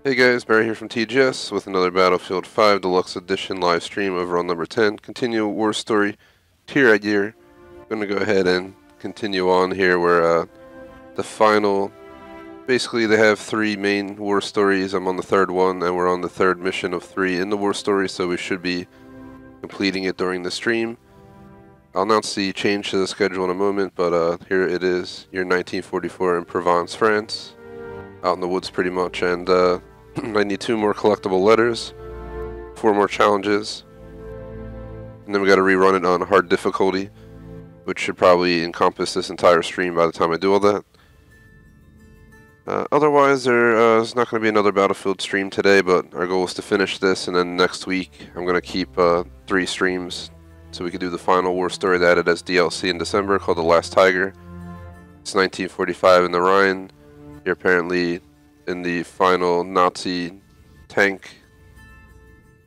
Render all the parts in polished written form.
Hey guys, Barry here from TGS with another Battlefield 5 Deluxe Edition live stream over on number 10. Continue War Story Tirailleur. I'm going to go ahead and continue on here where the final, basically they have three main war stories. I'm on the third one and we're on the third mission of three in the war story, so we should be completing it during the stream. I'll announce the change to the schedule in a moment, but here it is, year 1944 in Provence, France. Out in the woods pretty much, and I need 2 more collectible letters, 4 more challenges, and then we got to rerun it on hard difficulty, which should probably encompass this entire stream by the time I do all that. Otherwise, there's not going to be another Battlefield stream today, but our goal is to finish this, and then next week I'm going to keep 3 streams so we can do the final war story that added as DLC in December called The Last Tiger. It's 1945 in the Rhine. You're apparently in the final Nazi tank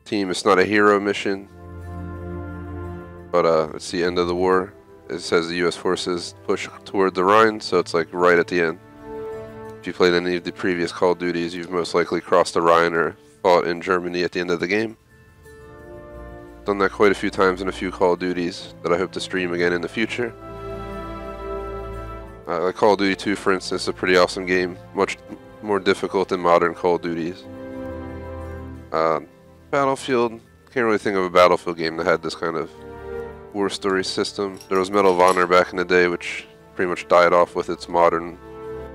team. It's not a hero mission, but it's the end of the war. It says the U.S. forces push toward the Rhine, so it's like right at the end. If you played any of the previous Call of Duties, you've most likely crossed the Rhine or fought in Germany at the end of the game. Done that quite a few times in a few Call of Duties that I hope to stream again in the future. Like Call of Duty 2, for instance, is a pretty awesome game, much more difficult than modern Call of Duties. Battlefield, can't really think of a Battlefield game that had this kind of war story system. There was Medal of Honor back in the day, which pretty much died off with its modern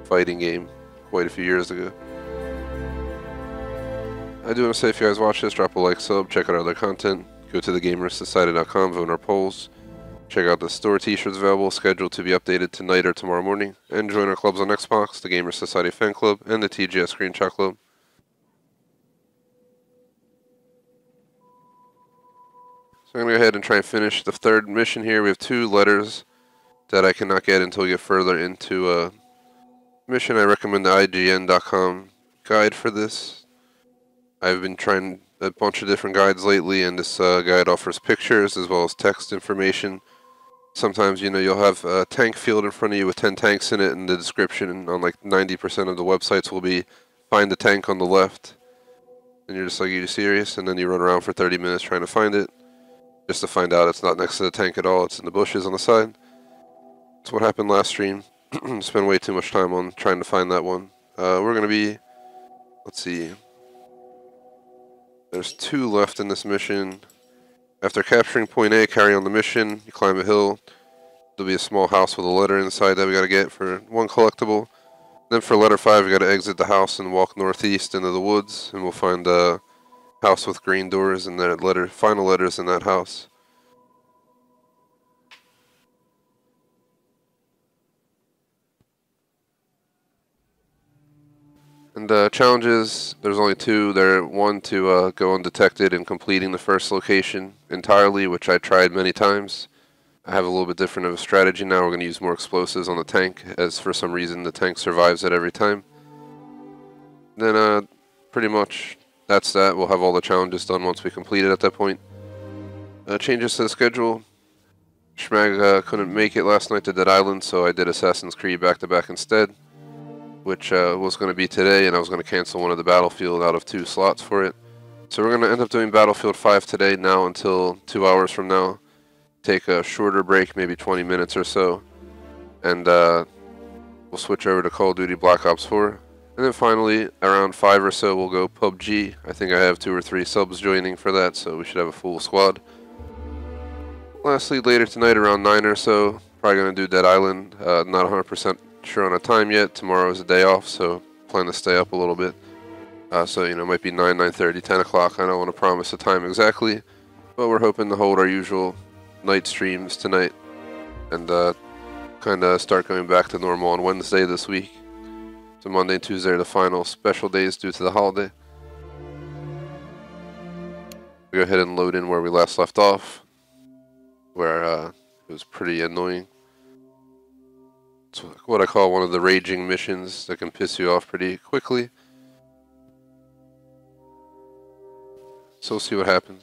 fighting game quite a few years ago. I do want to say, if you guys watch this, drop a like, sub, check out our other content, go to thegamersociety.com, vote in our polls. Check out the store t-shirts available, scheduled to be updated tonight or tomorrow morning, and join our clubs on Xbox, the Gamers Society Fan Club, and the TGS Screenshot Club. So I'm going to go ahead and try and finish the third mission here. We have 2 letters that I cannot get until we get further into mission. I recommend the IGN.com guide for this. I've been trying a bunch of different guides lately, and this guide offers pictures as well as text information. Sometimes, you'll have a tank field in front of you with 10 tanks in it, and the description on like 90% of the websites will be, find the tank on the left. And you're just like, are you serious? And then you run around for 30 minutes trying to find it, just to find out it's not next to the tank at all, it's in the bushes on the side. That's what happened last stream. Spent way too much time on trying to find that one. We're going to be, let's see, there's 2 left in this mission. After capturing point A, carry on the mission. You climb a hill. There'll be a small house with a letter inside that we gotta get for 1 collectible. Then for letter 5, we gotta exit the house and walk northeast into the woods, and we'll find a house with green doors and the final letters in that house. And challenges, there's only 2. There, 1 to go undetected in completing the first location entirely, which I tried many times. I have a little bit different of a strategy now. We're going to use more explosives on the tank, as for some reason the tank survives it every time. Then pretty much that's that. We'll have all the challenges done once we complete it at that point. Changes to the schedule. Schmag couldn't make it last night to Dead Island, so I did Assassin's Creed back-to-back instead, which was going to be today, and I was going to cancel one of the Battlefield out of 2 slots for it. So we're going to end up doing Battlefield 5 today, now until 2 hours from now. Take a shorter break, maybe 20 minutes or so, and we'll switch over to Call of Duty Black Ops 4. And then finally, around 5 or so, we'll go PUBG. I think I have 2 or 3 subs joining for that, so we should have a full squad. Lastly, later tonight, around 9 or so, probably going to do Dead Island. Not 100% sure on a time yet. Tomorrow is a day off, so plan to stay up a little bit. So, it might be 9, 9:30, 10 o'clock. I don't want to promise a time exactly, but we're hoping to hold our usual night streams tonight and kind of start going back to normal on Wednesday this week. So Monday and Tuesday are the final special days due to the holiday. We go ahead and load in where we last left off, where it was pretty annoying. It's what I call one of the raging missions that can piss you off pretty quickly. So we'll see what happens.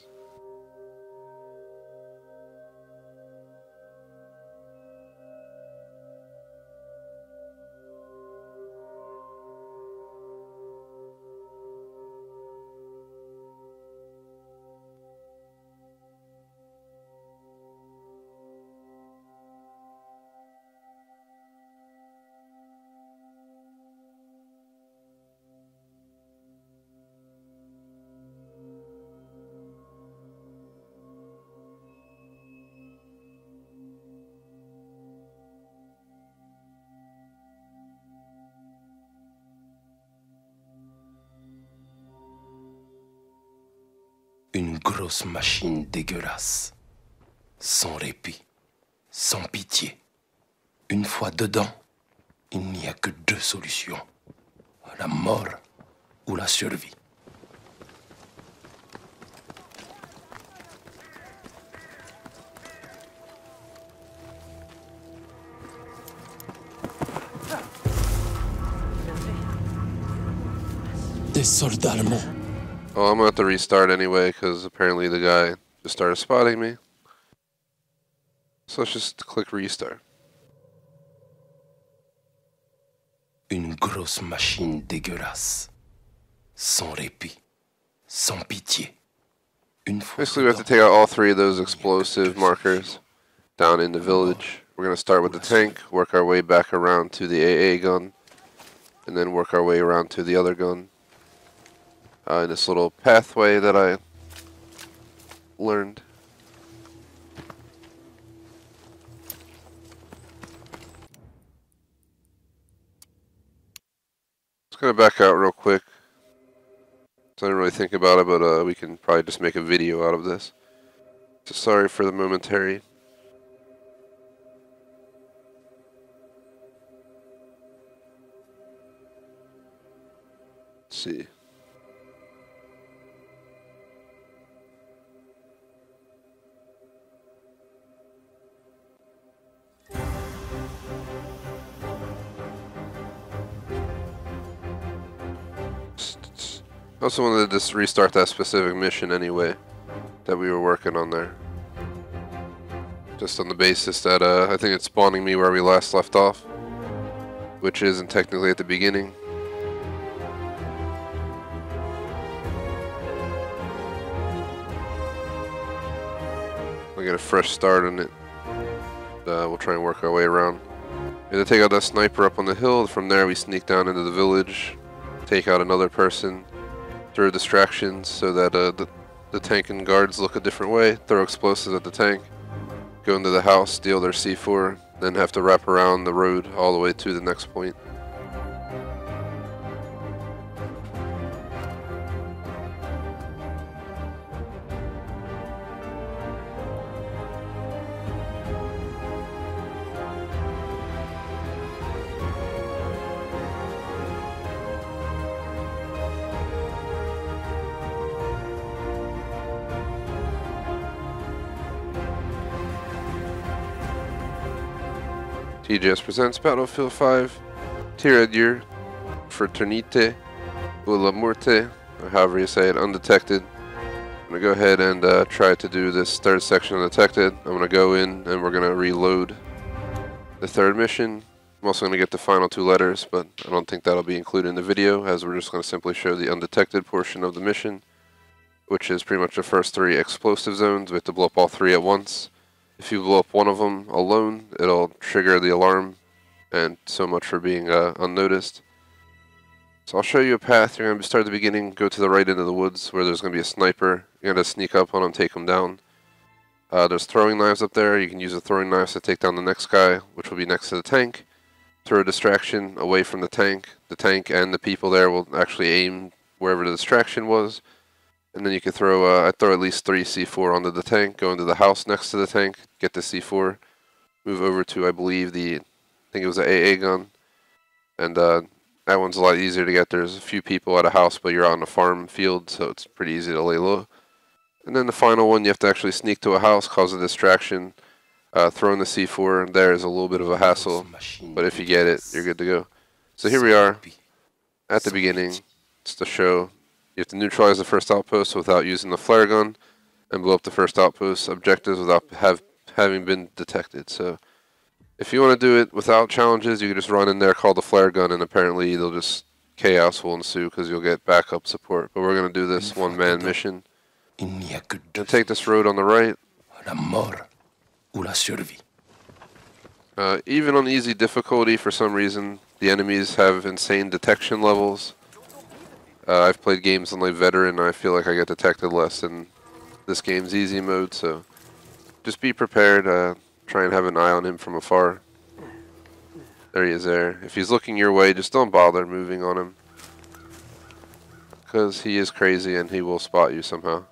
Une grosse machine dégueulasse. Sans répit. Sans pitié. Une fois dedans, il n'y a que deux solutions. La mort ou la survie. Des soldats allemands. Oh, I'm gonna have to restart anyway, because apparently the guy just started spotting me. So let's just click restart. Une grosse machine dégueulasse. Sans répit. Sans pitié. Une fois Basically, we have to take out all three of those explosive markers down in the village. We're gonna start with the tank, work our way back around to the AA gun, and then work our way around to the other gun. In this little pathway that I learned. Just gonna back out real quick. So I didn't really think about it, but we can probably just make a video out of this. So sorry for the momentary. Let's see. I also wanted to just restart that specific mission anyway that we were working on there. Just on the basis that I think it's spawning me where we last left off, which isn't technically at the beginning. We'll get a fresh start on it. We'll try and work our way around. We had to take out that sniper up on the hill. From there we sneak down into the village, take out another person, throw distractions so that the tank and guards look a different way, throw explosives at the tank, go into the house, steal their C4, then have to wrap around the road all the way to the next point. TGS presents Battlefield 5, Tirailleur, Fraternité, ou la Morte, or however you say it, undetected. I'm going to go ahead and try to do this third section undetected. I'm going to go in and we're going to reload the third mission. I'm also going to get the final two letters, but I don't think that'll be included in the video, as we're just going to simply show the undetected portion of the mission, which is pretty much the first three explosive zones. We have to blow up all three at once. If you blow up one of them alone, it'll trigger the alarm, and so much for being unnoticed. So I'll show you a path. You're going to start at the beginning, go to the right into the woods where there's going to be a sniper. You're going to sneak up on him, take him down. There's throwing knives up there. You can use the throwing knives to take down the next guy, which will be next to the tank. Throw a distraction away from the tank. The tank and the people there will actually aim wherever the distraction was. And then you can throw, I throw at least 3 C4 onto the tank, go into the house next to the tank, get the C4, move over to, I believe, I think it was the AA gun. And that one's a lot easier to get. There's a few people at a house, but you're out on a farm field, so it's pretty easy to lay low. And then the final one, you have to actually sneak to a house, cause a distraction, throw in the C4, and there is a little bit of a hassle. But if you get it, you're good to go. So here we are, at the beginning, just to show. You have to neutralize the first outpost without using the flare gun, and blow up the first outpost objectives without having been detected. So if you want to do it without challenges, you can just run in there, call the flare gun, and apparently chaos will ensue because you'll get backup support. But we're going to do this one-man mission. And take this road on the right. La mort ou la survie. Even on easy difficulty, for some reason, the enemies have insane detection levels. I've played games on like veteran, and I feel like I get detected less in this game's easy mode, so just be prepared. Try and have an eye on him from afar. There he is there. If he's looking your way, just don't bother moving on him, because he is crazy and he will spot you somehow.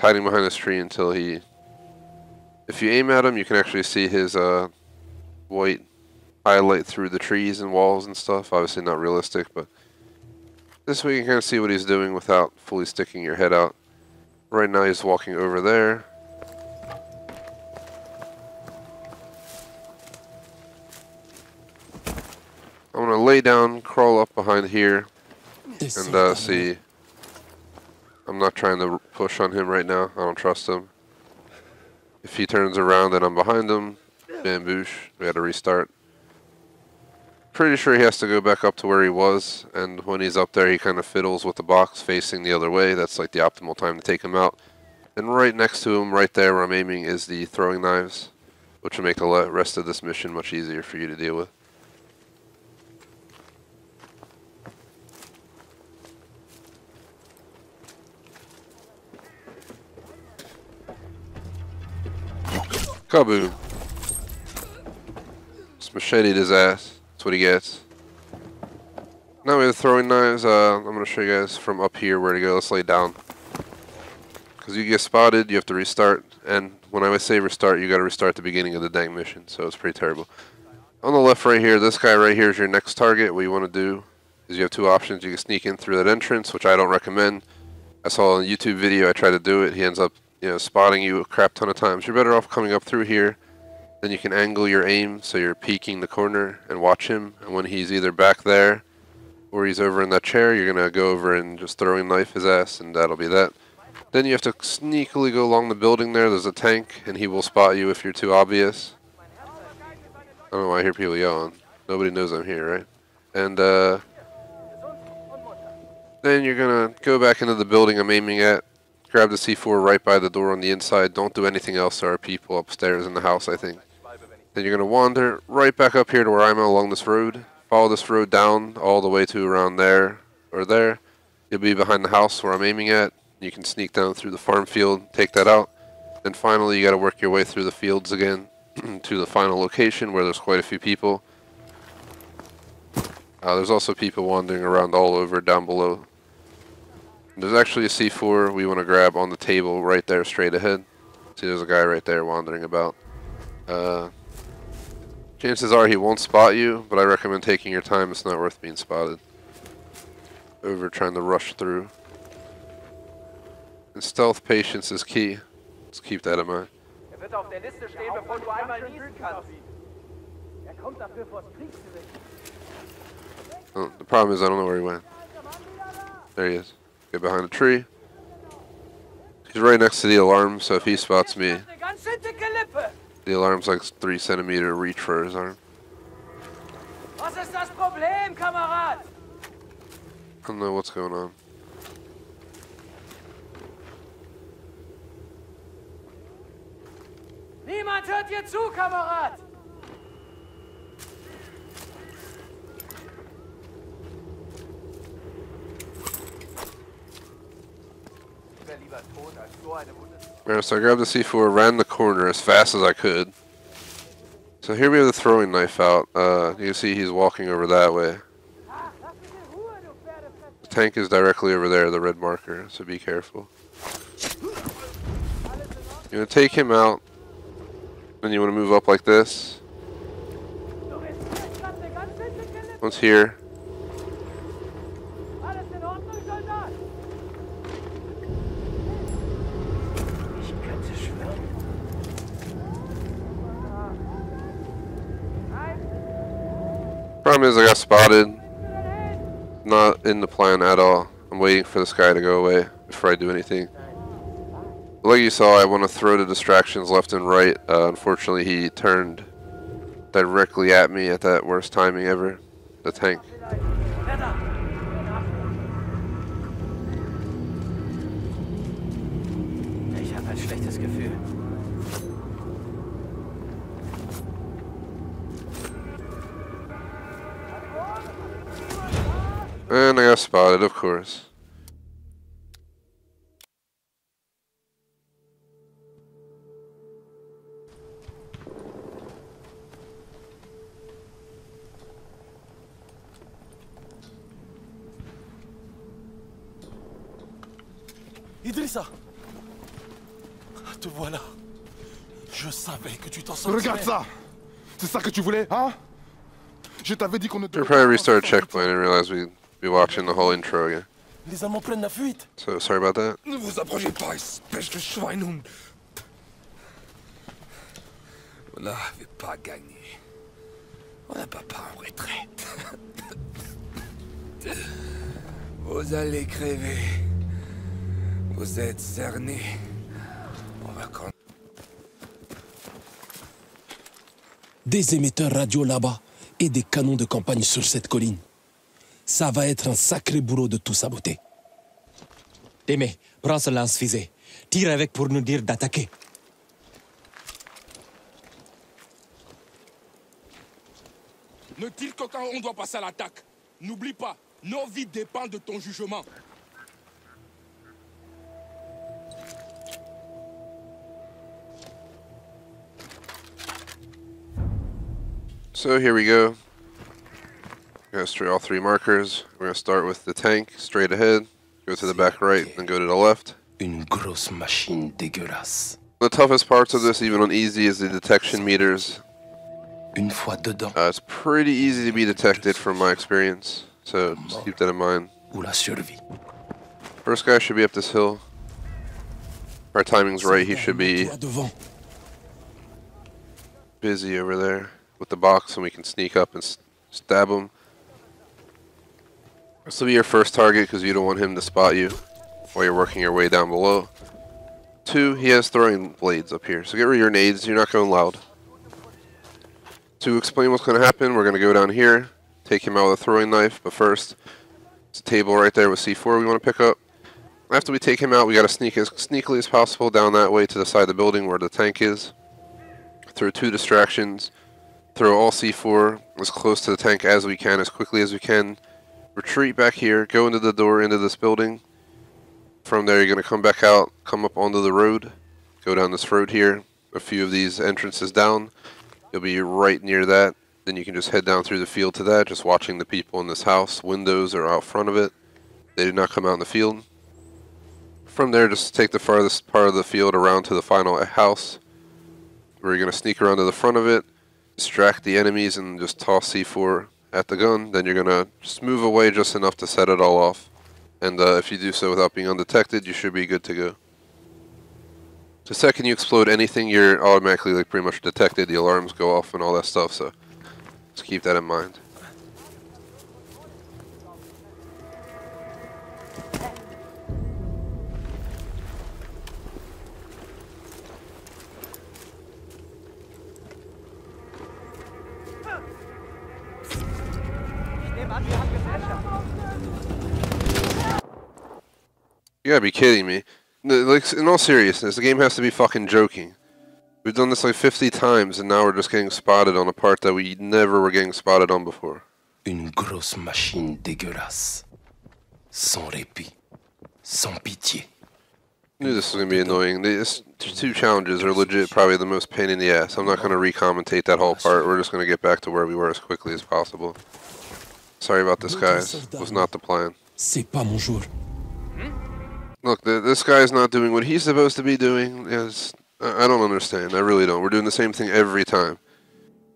hiding behind this tree until he... If you aim at him, you can actually see his white highlight through the trees and walls and stuff. Obviously not realistic, but this way you can kind of see what he's doing without fully sticking your head out. Right now he's walking over there. I'm going to lay down, crawl up behind here, and see. I'm not trying to push on him right now. I don't trust him. If he turns around, then I'm behind him. Bamboosh. We had to restart. Pretty sure he has to go back up to where he was, and when he's up there, he kind of fiddles with the box facing the other way. That's like the optimal time to take him out. And right next to him, right there where I'm aiming, is the throwing knives, which will make the rest of this mission much easier for you to deal with. Kaboom. Just macheted his ass. That's what he gets. Now we have throwing knives. I'm going to show you guys from up here where to go. Let's lay down. Because you get spotted, you have to restart. And when I say restart, you got to restart the beginning of the dang mission. So it's pretty terrible. On the left right here, this guy right here is your next target. What you want to do is you have two options. You can sneak in through that entrance, which I don't recommend. I saw in a YouTube video, I tried to do it. He ends up spotting you a crap ton of times. You're better off coming up through here. Then you can angle your aim so you're peeking the corner and watch him. And when he's either back there or he's over in that chair, you're going to go over and just throwing knife his ass, and that'll be that. Then you have to sneakily go along the building there. There's a tank, and he will spot you if you're too obvious. I don't know why I hear people yelling. Nobody knows I'm here, right? And then you're going to go back into the building I'm aiming at. Grab the C4 right by the door on the inside. Don't do anything else. There are people upstairs in the house, I think. Then you're going to wander right back up here to where I'm along this road. Follow this road down all the way to around there or there. You'll be behind the house where I'm aiming at. You can sneak down through the farm field, take that out. And finally, you got to work your way through the fields again to the final location where there's quite a few people. There's also people wandering around all over down below. There's actually a C4 we want to grab on the table right there straight ahead. See, there's a guy right there wandering about. Chances are he won't spot you, but I recommend taking your time. It's not worth being spotted over trying to rush through. And stealth patience is key. Let's keep that in mind. Oh, the problem is I don't know where he went. There he is. Get behind a tree. He's right next to the alarm, so if he spots me, the alarm's like 3 centimeter reach for his arm. I don't know what's going on. Niemand hört dir zu, Kamerad! Alright, so I grabbed the C4, ran the corner as fast as I could. So here we have the throwing knife out. You can see he's walking over that way. The tank is directly over there, the red marker, so be careful. You're going to take him out, then you want to move up like this. Once here. Problem is I got spotted. Not in the plan at all. I'm waiting for this guy to go away before I do anything. But like you saw, I want to throw the distractions left and right. Unfortunately, he turned directly at me at that worst timing ever. The tank. Ich habe ein schlechtes Gefühl. And I got spotted, of course. Idrissa! Te voilà. Je savais que tu t'en sortirais. Regarde ça. C'est ça que tu voulais, hein? Je t'avais dit qu'on ne We devait probably pas restarted faire checkpoint and realized we'd be watching the whole intro again. Les Allemands prennent la fuite. So sorry about that. Ne vous approchez pas, espèce de Schweinhund. On n'avait pas gagné. On n'a pas en retraite. Vous allez crever. Vous êtes cernés. On va Des émetteurs radio là-bas et des canons de campagne sur cette colline. Ça va être un sacré boulot de tout saboter. Témé, prends ce lance-fusée. Tire avec pour nous dire d'attaquer. Ne tire que quand on doit passer à l'attaque. N'oublie pas, nos vies dépendent de ton jugement. So here we go. We're going to straight all three markers. We're going to start with the tank straight ahead, go to the back right, then go to the left. Une grosse machine dégueulasse. The toughest parts of this, even on easy, is the detection meters. Une fois dedans, It's pretty easy to be detected from my experience, so just keep that in mind. ou la survie. First guy should be up this hill. Our timing's right, he should be Toi devant. busy over there with the box, and we can sneak up and stab him. This will be your first target because you don't want him to spot you while you're working your way down below. 2, he has throwing blades up here, so get rid of your nades, you're not going loud. To explain what's going to happen, we're going to go down here, take him out with a throwing knife, but first, it's a table right there with C4 we want to pick up. After we take him out, we got to sneak as sneakily as possible down that way to the side of the building where the tank is. Throw 2 distractions, throw all C4 as close to the tank as we can, as quickly as we can. Retreat back here, go into the door into this building. From there, you're going to come back out, come up onto the road, go down this road here, a few of these entrances down. You'll be right near that. Then you can just head down through the field to that, just watching the people in this house. Windows are out front of it. They did not come out in the field. From there, just take the farthest part of the field around to the final house, where you're going to sneak around to the front of it, distract the enemies, and just toss C4 at the gun. Then you're going to just move away just enough to set it all off. And if you do so without being undetected, you should be good to go. The second you explode anything, you're automatically pretty much detected. The alarms go off and all that stuff, so just keep that in mind. You gotta be kidding me. Like, in all seriousness, the game has to be fucking joking. We've done this like 50 times, and now we're just getting spotted on a part that we never were getting spotted on before. Une grosse machine dégueulasse. Sans répit. Sans pitié. I knew this was gonna be annoying. These 2 challenges are legit probably the most pain in the ass. I'm not gonna re-commentate that whole part. We're just gonna get back to where we were as quickly as possible. Sorry about this, guys. It was not the plan. C'est pas mon jour. Look, this guy's not doing what he's supposed to be doing. I don't understand. I really don't. We're doing the same thing every time.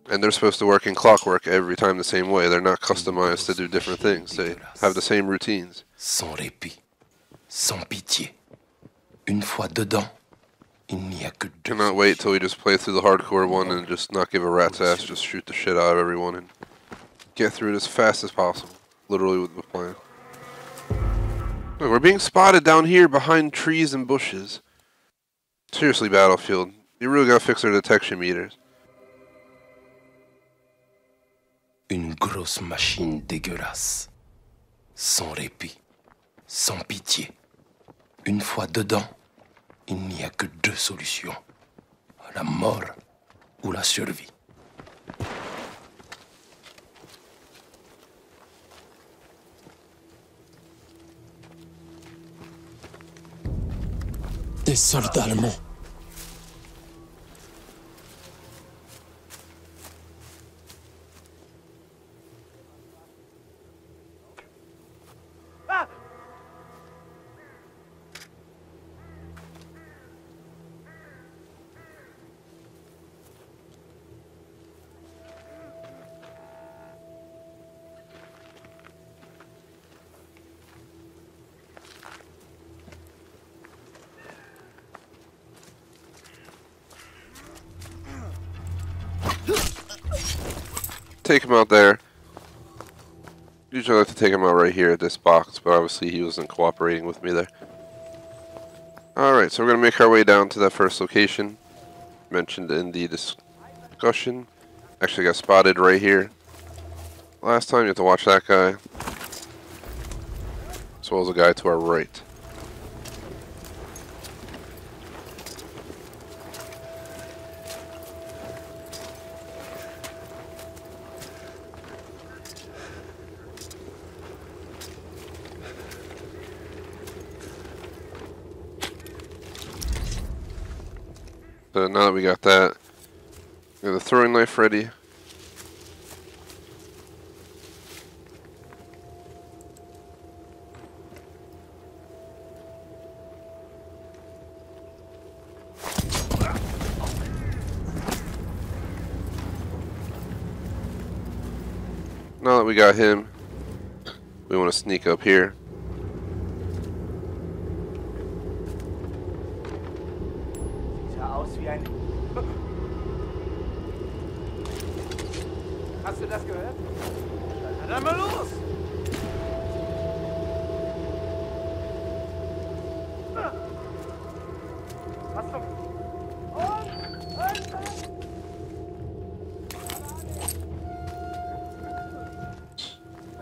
And they're supposed to work in clockwork every time the same way. They're not customized to do different things. They have the same routines. Sans répit. Sans pitié. Une fois dedans, il n'y a que deux. Cannot wait till we just play through the hardcore one and just not give a rat's ass. Just shoot the shit out of everyone and get through it as fast as possible. Literally with the plan. Look, we're being spotted down here behind trees and bushes. Seriously, Battlefield. You really gotta fix their detection meters. Une grosse machine dégueulasse. Sans répit. Sans pitié. Une fois dedans, il n'y a que 2 solutions. La mort ou la survie. Des soldats allemands. take him out there. Usually I like to take him out right here at this box, but obviously he wasn't cooperating with me there. Alright, so we're going to make our way down to that first location mentioned in the discussion. Actually got spotted right here. Last time you have to watch that guy, as well as the guy to our right. So now that we got that, we have the throwing knife ready. Now that we got him, we want to sneak up here. Hast du das gehört? Na dann mal los! Was zum...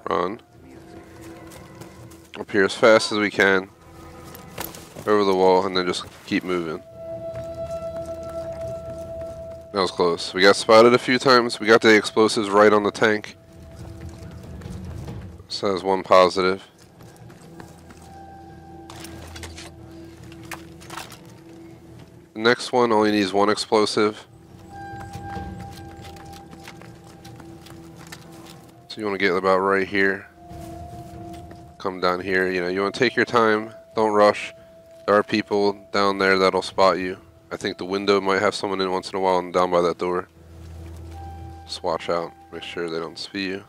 Run. Up here as fast as we can. Over the wall and then just keep moving. That was close. We got spotted a few times. We got the explosives right on the tank. So that's one positive. The next one only needs one explosive. So you want to get about right here. Come down here. You know, you want to take your time. Don't rush. There are people down there that'll spot you. I think the window might have someone in once in a while and down by that door. Just watch out. Make sure they don't see you.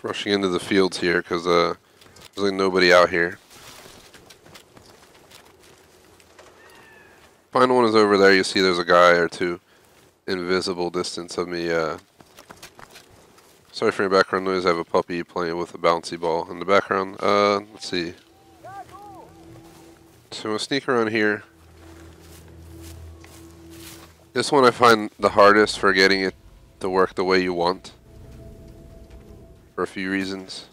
Rushing into the fields here because there's like nobody out here. Final one is over there. You see there's a guy or two invisible distance of me. Sorry for your background noise. I have a puppy playing with a bouncy ball in the background. Let's see. So we'll sneak around here. This one I find the hardest for getting it to work the way you want. For a few reasons.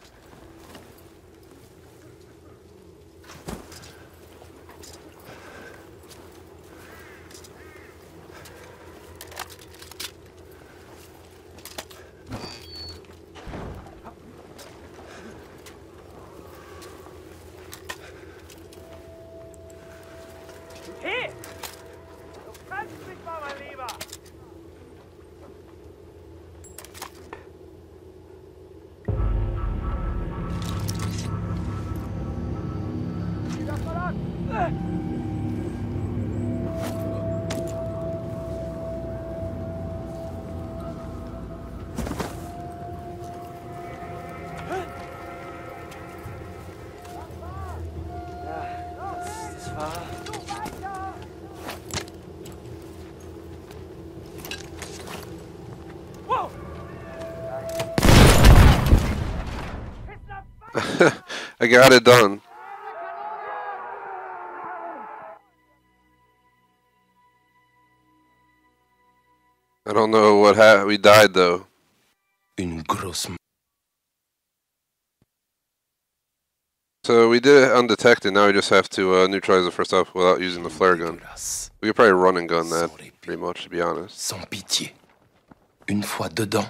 Hey! Du kannst mich mal, mein Lieber! I got it done. I don't know what happened. We died though. Une grosse... So we did it undetected. Now we just have to neutralize it first off without using the flare gun. We could probably run and gun that, pretty much, to be honest. Sans pitié. Une fois dedans,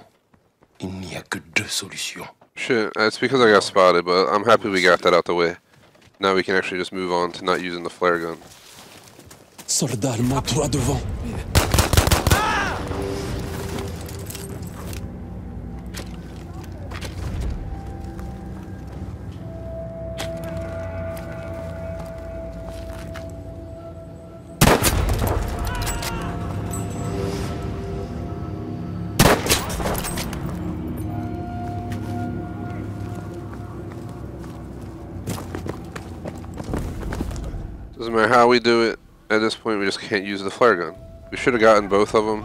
il n'y a que deux solutions. Shit, it's because I got spotted, but I'm happy we got that out the way. Now we can actually just move on to not using the flare gun. Soldat allemand droit devant. Doesn't matter how we do it. At this point, we just can't use the flare gun. We should have gotten both of them.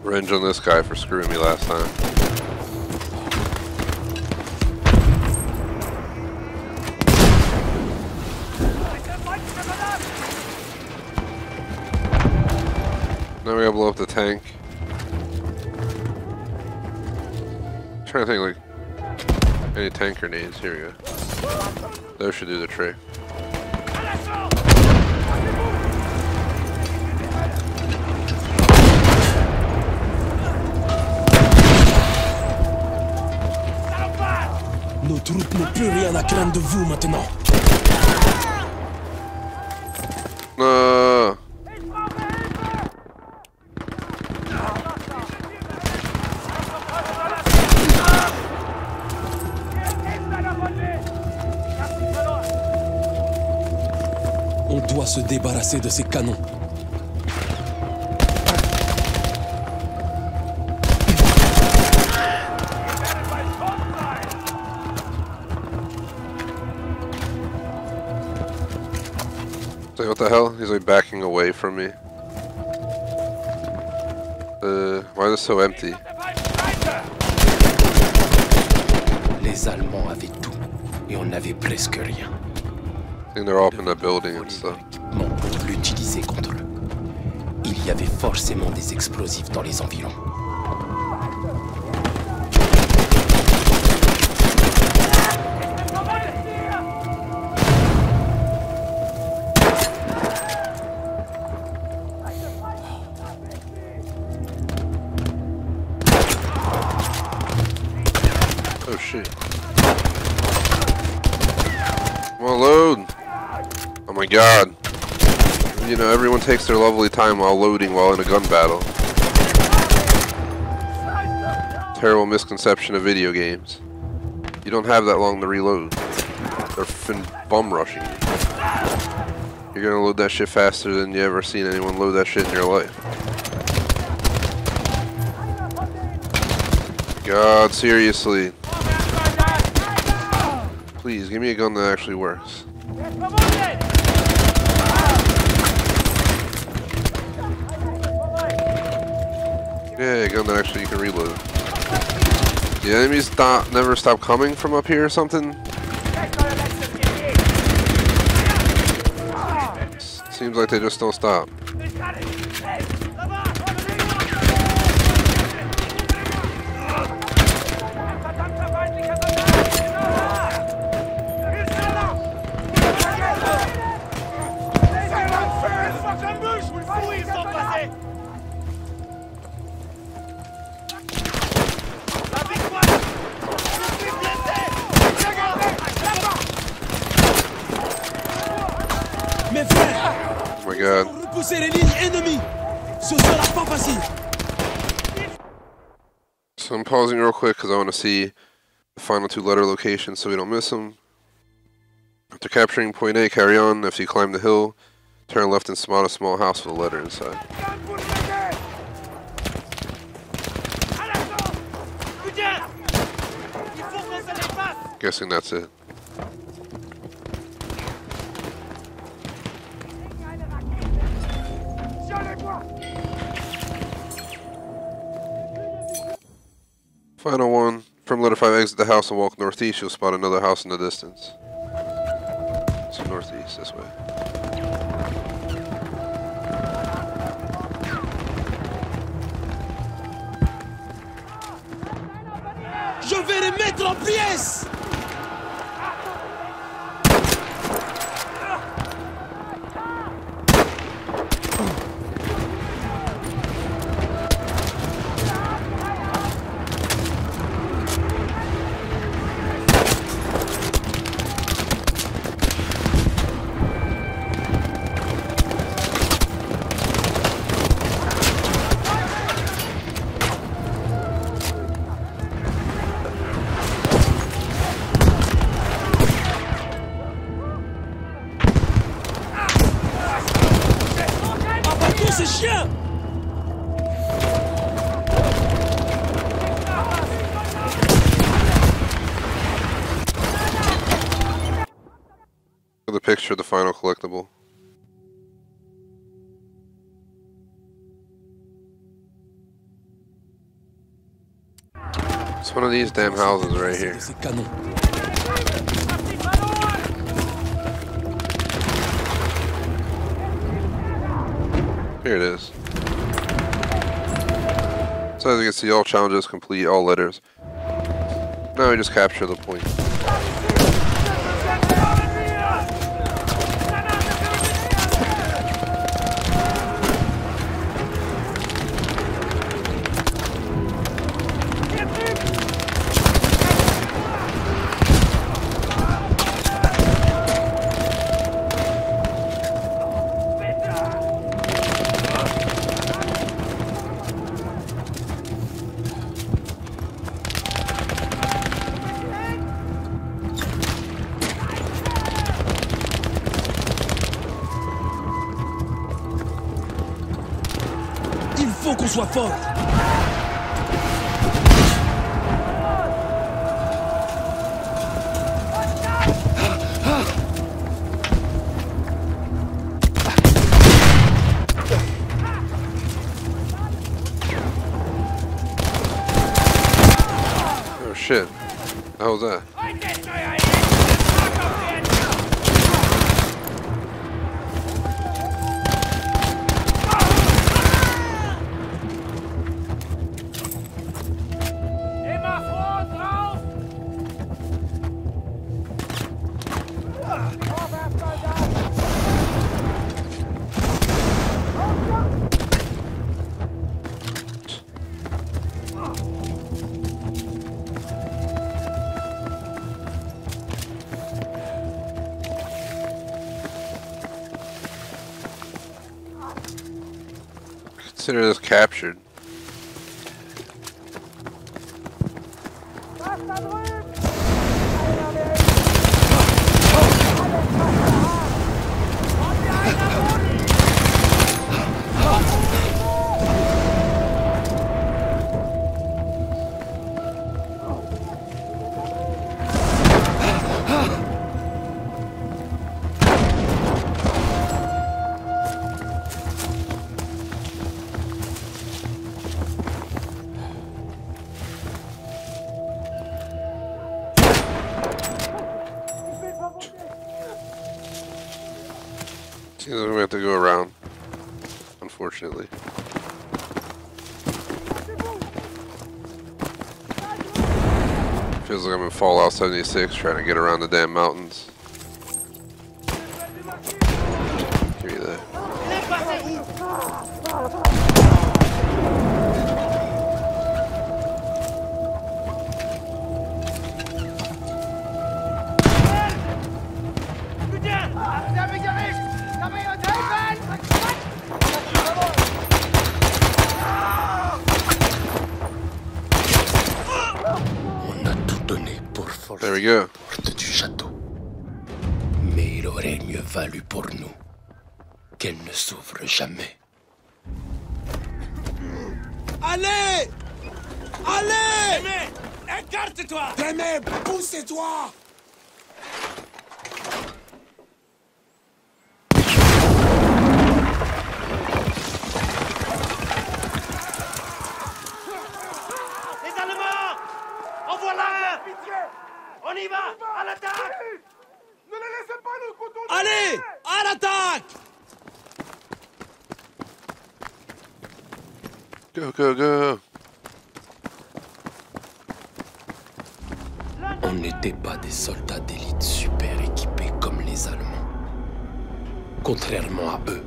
Revenge on this guy for screwing me last time. Now we gotta blow up the tank. I'm trying to think, like, any tank grenades. Here we go. Those should do the trick. Nos troupes n'ont plus rien à craindre de vous maintenant. On doit se débarrasser de ces canons. What the hell? He's like backing away from me. Why is it so empty? Les Allemands avaient tout et on n'avait presque rien. I think they're all up in the building and stuff. Pour l'utiliser contre eux. Il y avait forcément des explosifs dans les environs. Oh shit. Come on, load! Oh my god. You know, everyone takes their lovely time while loading while in a gun battle. Terrible misconception of video games. You don't have that long to reload. They're fin bum rushing you. You're gonna load that shit faster than you ever seen anyone load that shit in your life. God, seriously. Please, give me a gun that actually works. Yeah, a gun that actually you can reload. The enemies never stop coming from up here or something? Seems like they just don't stop. Oh my god. Repousser les lignes ennemies. Ce sera pas facile. So I'm pausing real quick because I want to see the final two letter locations so we don't miss them. After capturing point A, carry on. After you climb the hill, turn left and spot a small house with a letter inside. Guessing that's it. Final one. From letter 5, exit the house and walk northeast. You'll spot another house in the distance. So northeast, this way. Je vais les mettre en pièces! Abattons ces chiens! The picture of the final collectible. It's one of these damn houses right here. Ces canons. Here it is. So as you can see, all challenges complete, all letters. Now we just capture the point. Il faut qu'on soit fort! Oh shit. How was that? Consider this captured. Seems like we have to go around, unfortunately. Feels like I'm in Fallout 76 trying to get around the damn mountains. Give me that. On a tout donné pour forcer There we go. la porte du château. Mais il aurait mieux valu pour nous qu'elle ne s'ouvre jamais. Allez! Allez! Mais, écarte-toi! Démé, poussez-toi! Les Allemands! En voilà un! On y va! À l'attaque! Ne les laissez pas nous contourner! Allez! À l'attaque! Go, go, go. On n'était pas des soldats d'élite super équipés comme les Allemands. Contrairement à eux,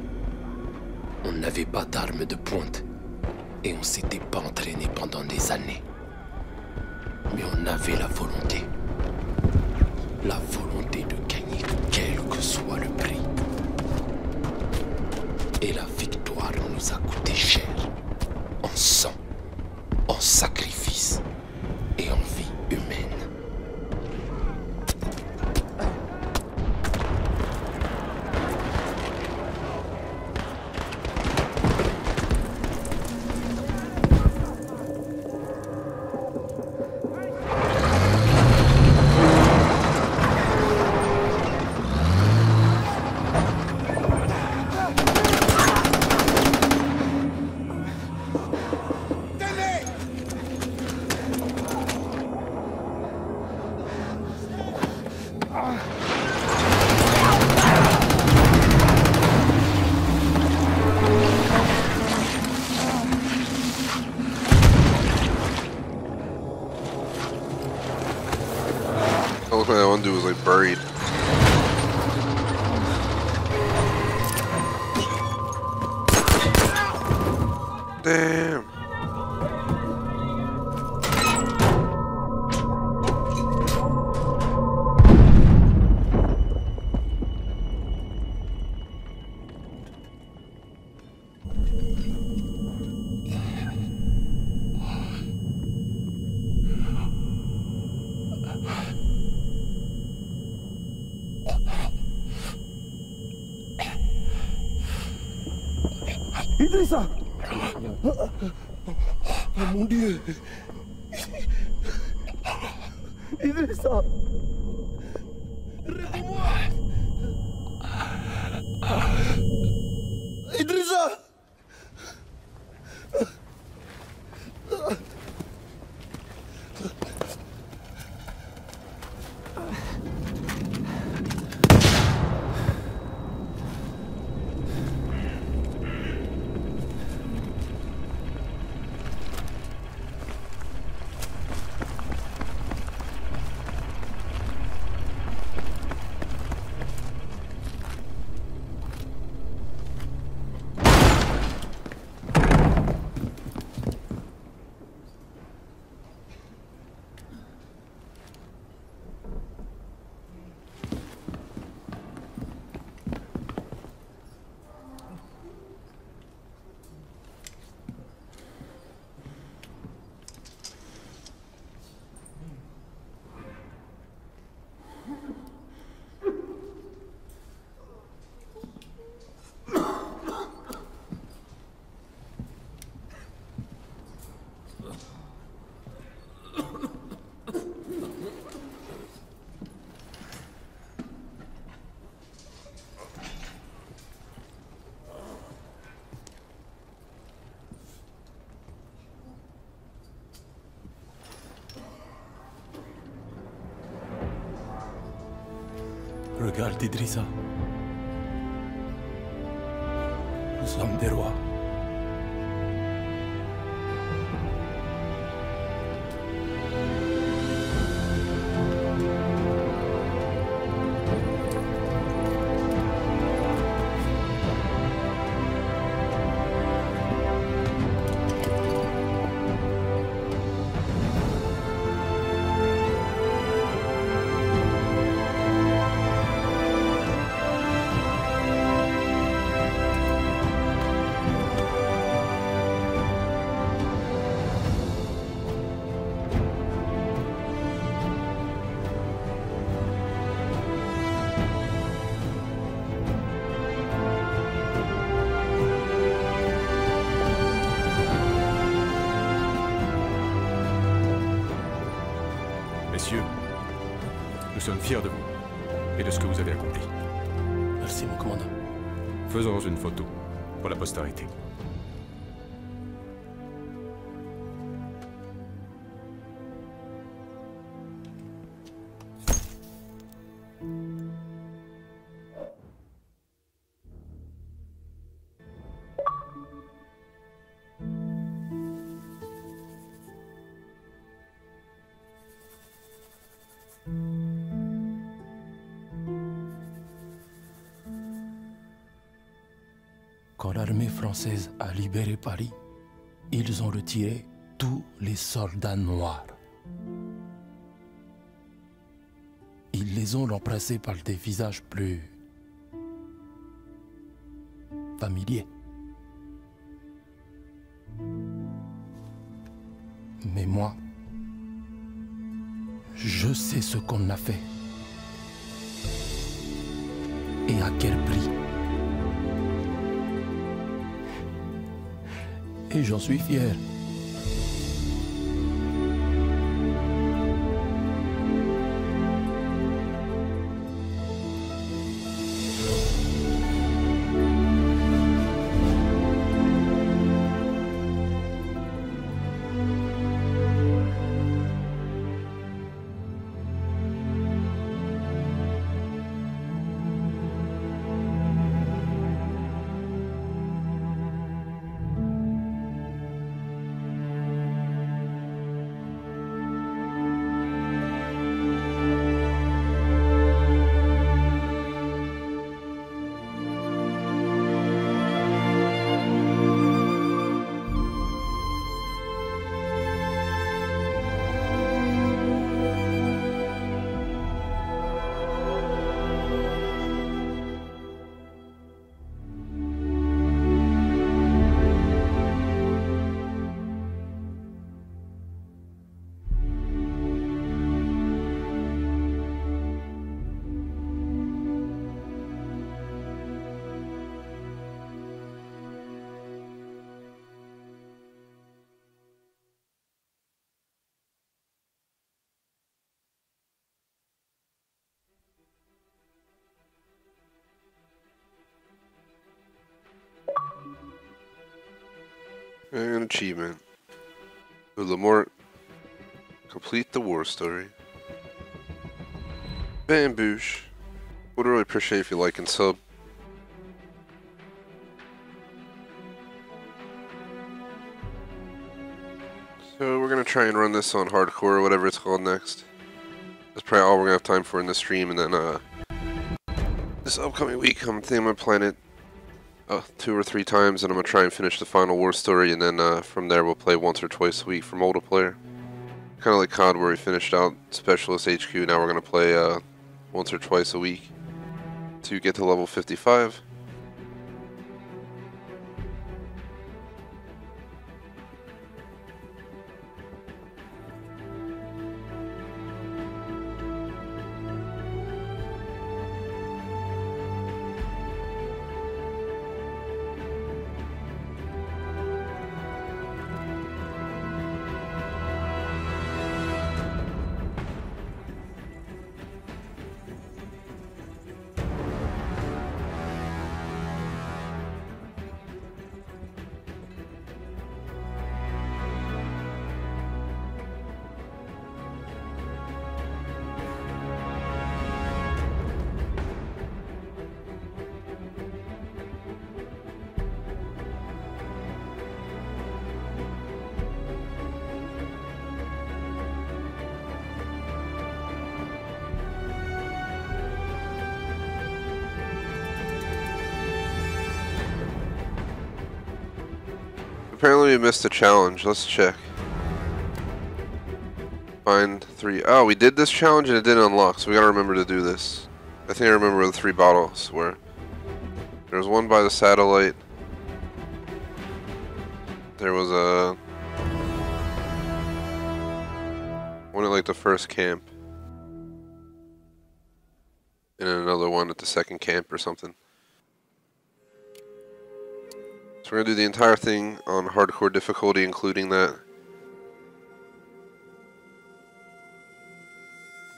on n'avait pas d'armes de pointe et on s'était pas entraîné pendant des années. Mais on avait la volonté. La volonté de gagner quel que soit le prix. Et la victoire nous a coûté cher. En sang, en sacrifice et en vie humaine. That looked like that one dude was like buried. Damn. Idrissa! Oh mon Dieu! Idrissa! Réponds-moi! Idrissa! Regarde, Idrissa. Nous sommes des rois. Messieurs, nous sommes fiers de vous et de ce que vous avez accompli. Merci, mon commandant. Faisons une photo pour la postérité. Quand l'armée française a libéré Paris, ils ont retiré tous les soldats noirs. Ils les ont remplacés par des visages plus familiers. Mais moi, je sais ce qu'on a fait. Et à quel prix. Et j'en suis fier. An achievement. Lemort, complete the war story. Bamboosh. Would really appreciate if you like and sub. So we're gonna try and run this on hardcore or whatever it's called next. That's probably all we're gonna have time for in this stream, and then this upcoming week I'm thinking I'm gonna plan it 2 or 3 times, and I'm gonna try and finish the final war story, and then from there we'll play once or twice a week for multiplayer. Kind of like COD, where we finished out Specialist HQ. Now we're gonna play once or twice a week to get to level 55. Apparently we missed a challenge. Let's check. Find 3. Oh, we did this challenge and it didn't unlock, so we gotta remember to do this. I think I remember where the 3 bottles were. There was one by the satellite. There was one at like the first camp. And then another one at the second camp or something. So we're going to do the entire thing on hardcore difficulty, including that.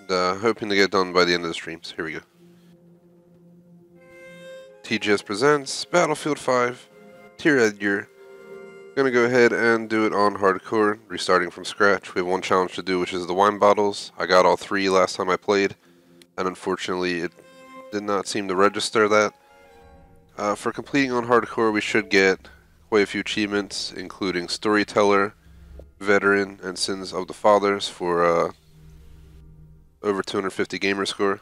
And, hoping to get done by the end of the stream. So here we go. TGS presents Battlefield 5 Tirailleur. Gonna go ahead and do it on hardcore, restarting from scratch. We have one challenge to do, which is the wine bottles. I got all 3 last time I played, and unfortunately it did not seem to register that. For completing on hardcore, we should get quite a few achievements, including Storyteller, Veteran, and Sins of the Fathers for over 250 gamer score.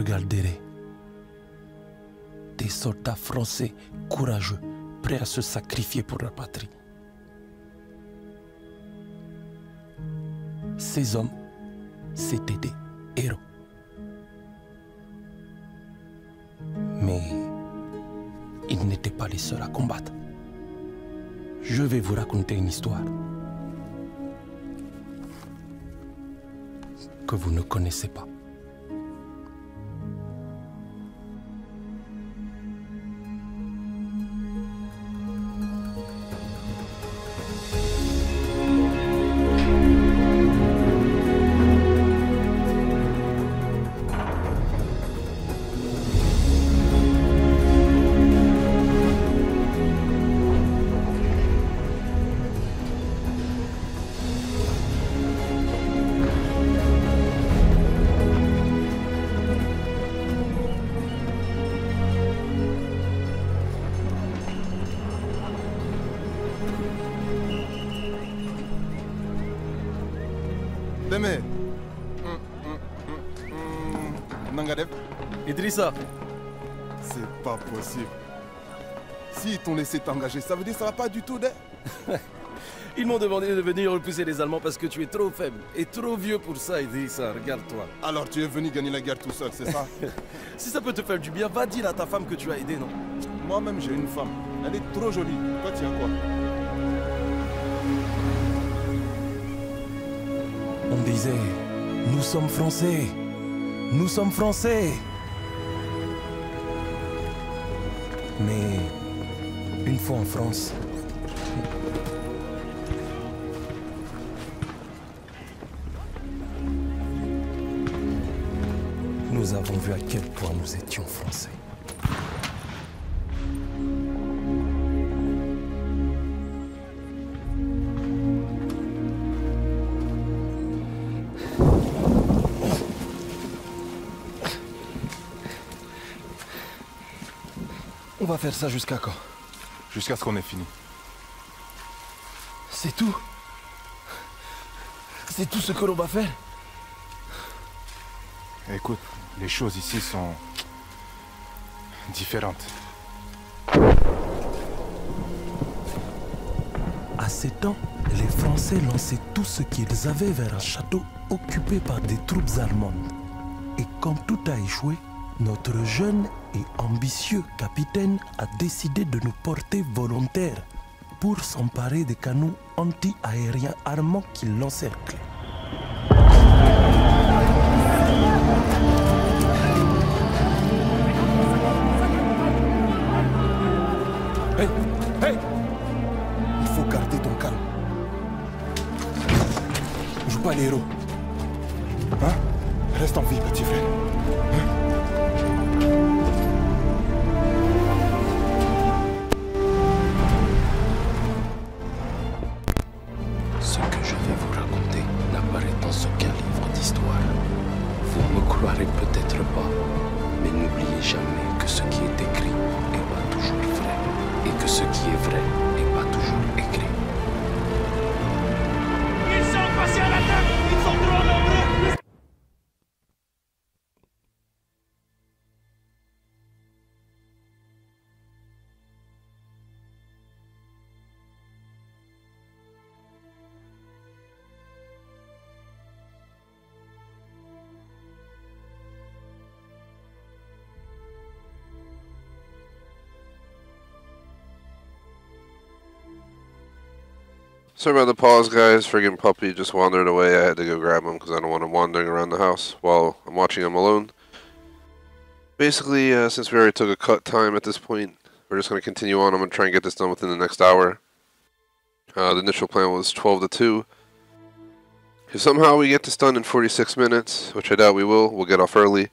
regarderai des soldats français courageux, prêts à se sacrifier pour leur patrie. Ces hommes, c'étaient des héros. Mais ils n'étaient pas les seuls à combattre. Je vais vous raconter une histoire que vous ne connaissez pas. Deme. Nangadev. Idrissa. C'est pas possible. S'ils t'ont laissé t'engager, ça veut dire que ça va pas du tout, de... Ils m'ont demandé de venir repousser les Allemands parce que tu es trop faible et trop vieux pour ça, Idrissa. Regarde-toi. Alors tu es venu gagner la guerre tout seul, c'est ça? Si ça peut te faire du bien, va dire à ta femme que tu as aidé, non? Moi-même, j'ai une femme. Elle est trop jolie. Toi, tu as quoi? On disait, nous sommes Français. Nous sommes Français. Mais une fois en France, nous avons vu à quel point nous étions Français. On va faire ça jusqu'à quand? Jusqu'à ce qu'on ait fini. C'est tout? C'est tout ce que l'on va faire? Écoute, les choses ici sont différentes. À ces temps, les Français lançaient tout ce qu'ils avaient vers un château occupé par des troupes allemandes. Et quand tout a échoué, notre jeune et ambitieux capitaine a décidé de nous porter volontaires pour s'emparer des canons anti-aériens armants qui l'encerclent. Hey! Hey! Il faut garder ton calme. Joue pas les héros. Hein? Reste en vie, petit frère. Ce que je vais vous raconter n'apparaît dans aucun livre d'histoire. Vous me croirez peut-être pas, mais n'oubliez jamais que ce qui est écrit n'est pas toujours vrai, et que ce qui est vrai n'est pas toujours écrit. Ils sont passés à l'attaque! Ils sont trop nombreux! Sorry about the pause, guys. Friggin' puppy just wandered away. I had to go grab him because I don't want him wandering around the house while I'm watching him alone. Basically, since we already took a cut time at this point, we're just going to continue on. I'm going to try and get this done within the next hour. The initial plan was 12 to 2. If somehow we get this done in 46 minutes, which I doubt we will, we'll get off early.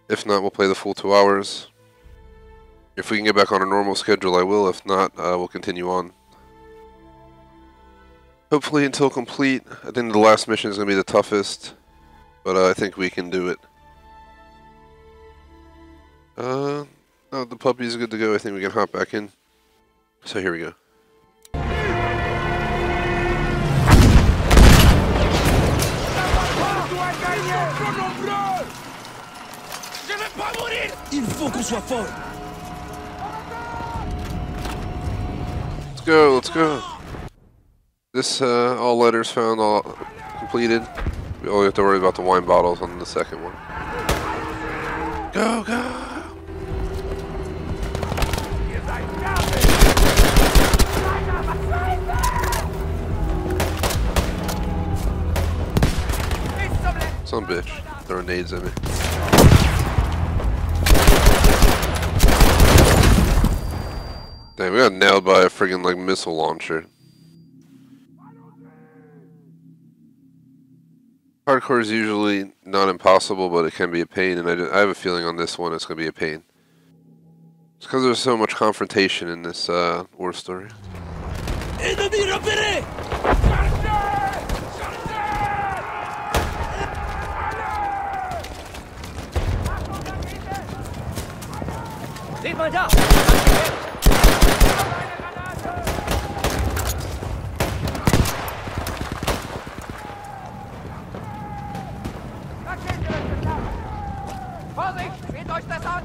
If not, we'll play the full 2 hours. If we can get back on a normal schedule, I will. If not, we'll continue on. Hopefully until complete. I think the last mission is going to be the toughest, but I think we can do it. No, the puppy's good to go. I think we can hop back in. So here we go. Je vais Il faut qu'on soit fort. Let's go, let's go. This, all letters found, all completed. We only have to worry about the wine bottles on the second one. Go, go! Some bitch throwing nades at me. Dang, we got nailed by a friggin' like missile launcher. Hardcore is usually not impossible, but it can be a pain, and I have a feeling on this one it's going to be a pain. It's because there's so much confrontation in this war story. Ennemi repéré! Vorsicht! Seht euch das an!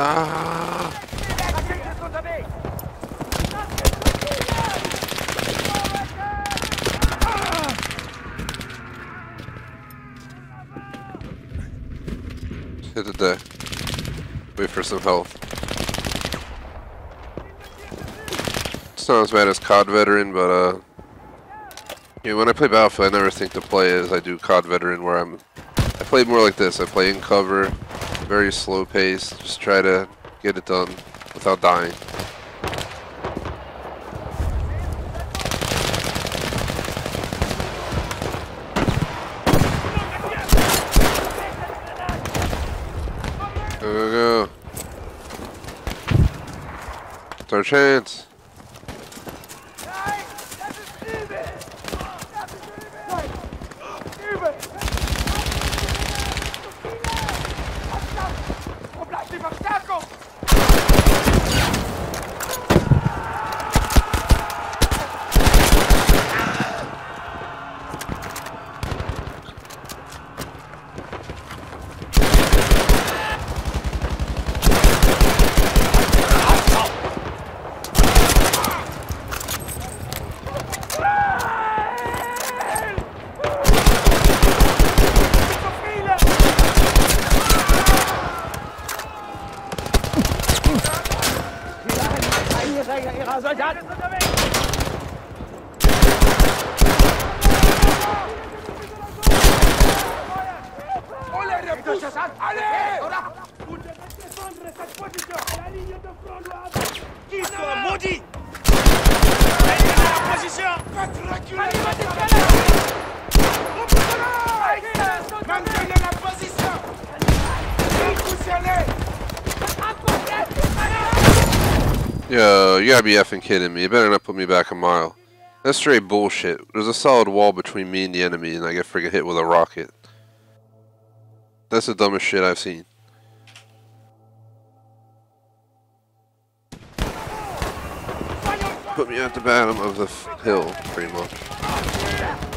Ah! Hit it there. Wait for some health. It's not as bad as COD Veteran, but yeah, when I play Battlefield, I never think to play as I do COD Veteran, where I play more like this. I play in cover, very slow pace, just try to get it done without dying. Go, go, go. It's our chance. Yo, you gotta be effing kidding me. You better not put me back a mile. That's straight bullshit. There's a solid wall between me and the enemy, and I get friggin' hit with a rocket. That's the dumbest shit I've seen. Put me at the bottom of the hill, pretty much.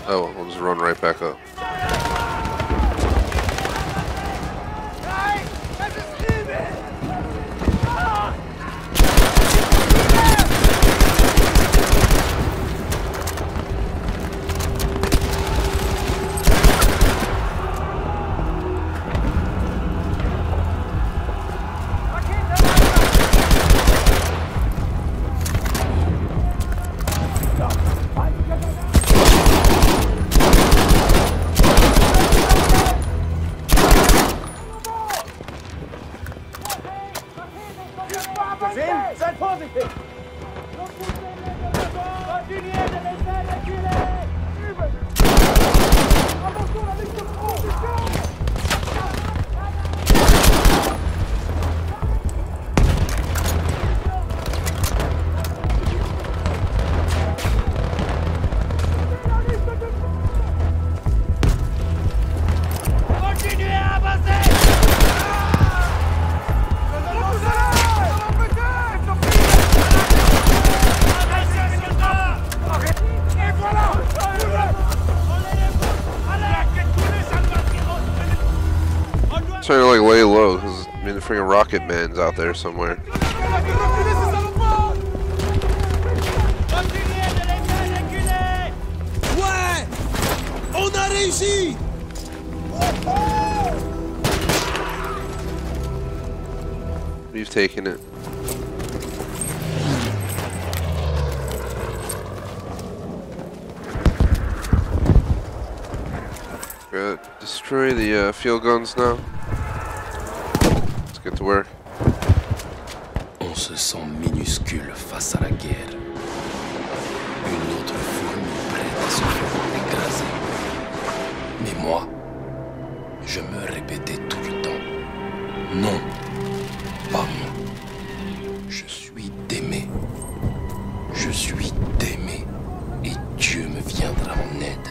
Oh, well, we'll just run right back up. freaking rocket man's out there somewhere. Ouais! On a réussi! We've taken it. Good. Destroy the field guns now. Let's get to work. On se sent minuscule face à la guerre. Une autre fourmi prête à se faire écraser. Mais moi, je me répétais tout le temps. Non, pas moi. Je suis d'aimer. Je suis d'aimer. Et Dieu me viendra en aide.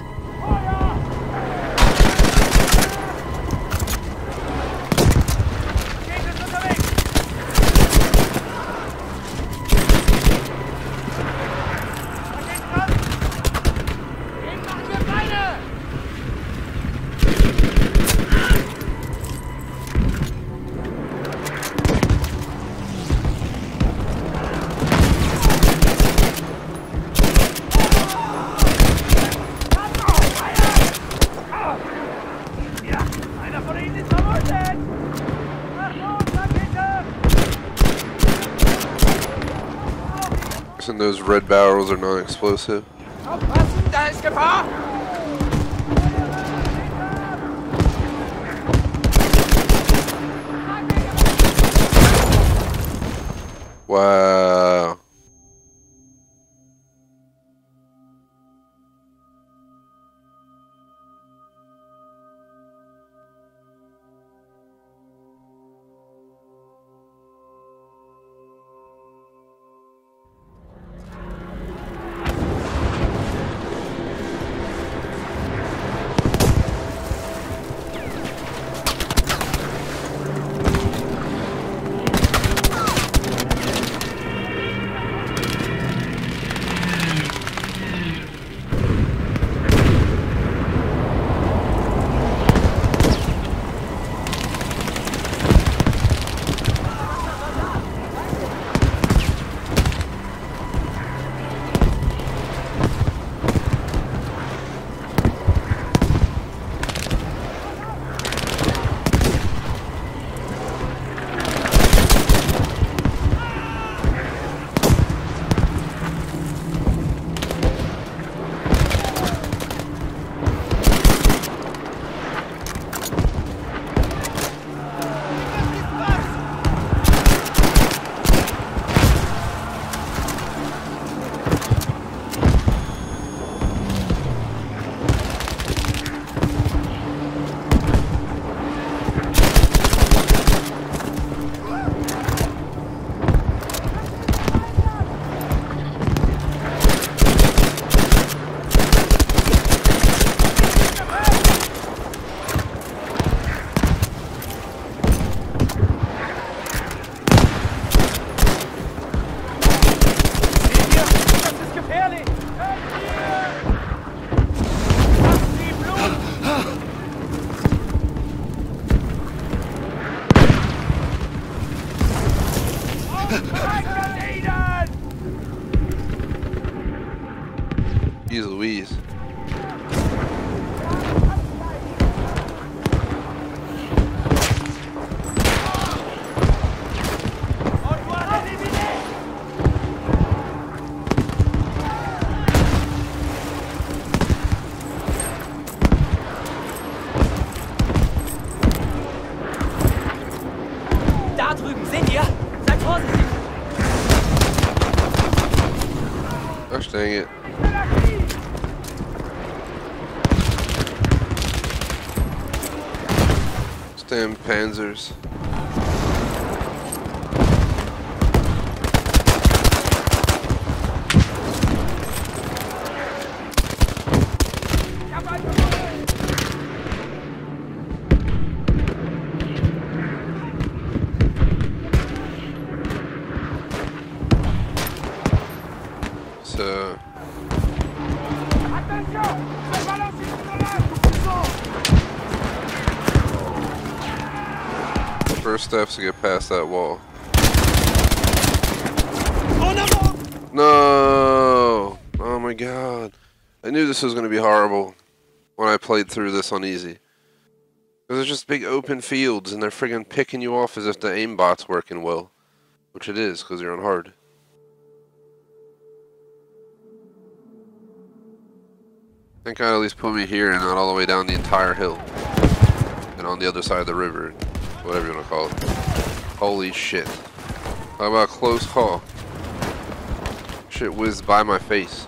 And those red barrels are non-explosive. Wow. Jeez Louise. Da drüben, seht ihr? Seid vorsichtig! Gosh dang it. Damn panzers. So first steps to get past that wall. No! Oh my god. I knew this was going to be horrible when I played through this on easy. Because it's just big open fields and they're friggin' picking you off as if the aimbot's working well. Which it is, because you're on hard. Thank God at least put me here and not all the way down the entire hill. And on the other side of the river. Whatever you want to call it. Holy shit. How about close call? Shit whizzed by my face.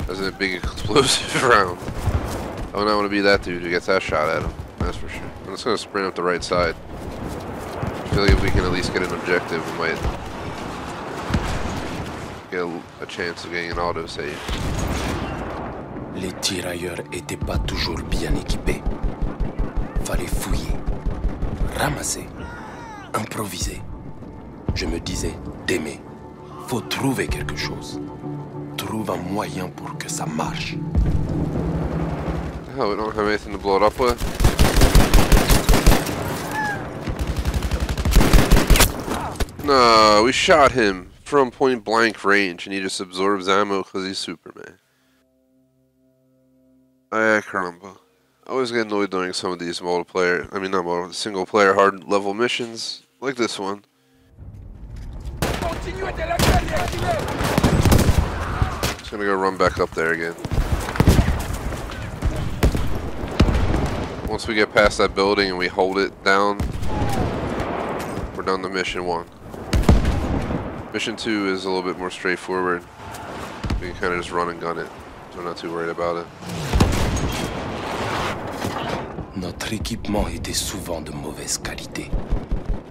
That's a big explosive round. I don't want to be that dude who gets that shot at him. That's for sure. I'm just going to sprint up the right side. I feel like if we can at least get an objective, we might get a chance of getting an auto save. Les tirailleurs étaient pas toujours bien équipés. Fallait fouiller, ramasser, improviser. Je me disais, d'aimer, faut trouver quelque chose. Trouve un moyen pour que ça marche. Oh, we don't have anything to blow it up with? No, we shot him from point blank range and he just absorbs ammo because he's Superman. Ah, caramba. I always get annoyed doing some of these multiplayer, I mean not multiplayer, single player hard level missions, like this one. Just gonna go run back up there again. Once we get past that building and we hold it down, we're done to mission 1. Mission 2 is a little bit more straightforward. We can kind of just run and gun it, so I'm not too worried about it. Notre équipement était souvent de mauvaise qualité.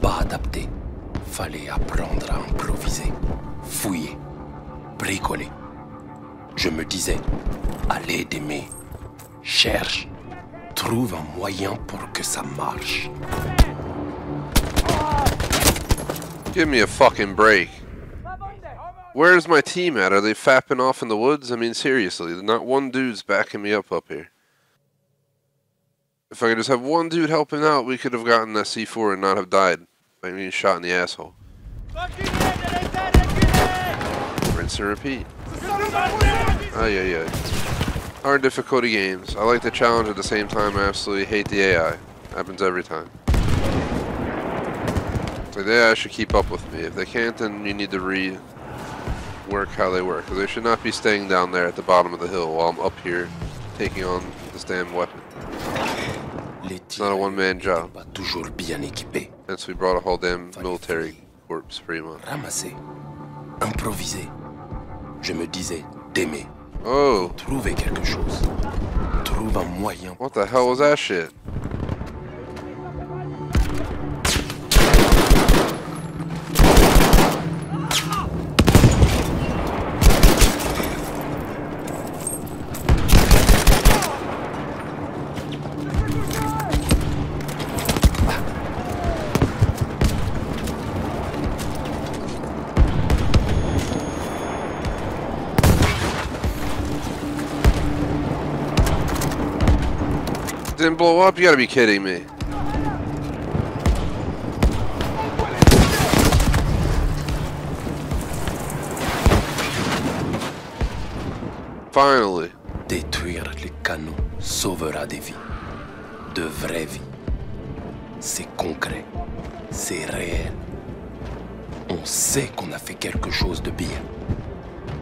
Pas adapté. Fallait apprendre à improviser, fouiller, bricoler. Je me disais, allez d'aimer, cherche, trouve un moyen pour que ça marche. Give me a fucking break. Where's my team at? Are they fapping off in the woods? I mean, seriously, not one dude's backing me up here. If I could just have one dude helping out, we could have gotten that C4 and not have died by being shot in the asshole. Rinse and repeat. Oh, yeah. Hard difficulty games. I like the challenge at the same time. I absolutely hate the AI. Happens every time. So the AI should keep up with me. If they can't, then you need to rework how they work. Because they should not be staying down there at the bottom of the hill while I'm up here taking on this damn weapon. It's not a one-man job. Hence we brought a whole damn military corps, pretty much. Ramasser, improviser. Je me disais d'aimer. Oh. Trouver quelque chose. Trouve un moyen. What the hell was that shit? Didn't blow up? You gotta be kidding me. Finally. Détruire les canons sauvera des vies. De vraies vies. C'est concret. C'est réel. On sait qu'on a fait quelque chose de bien.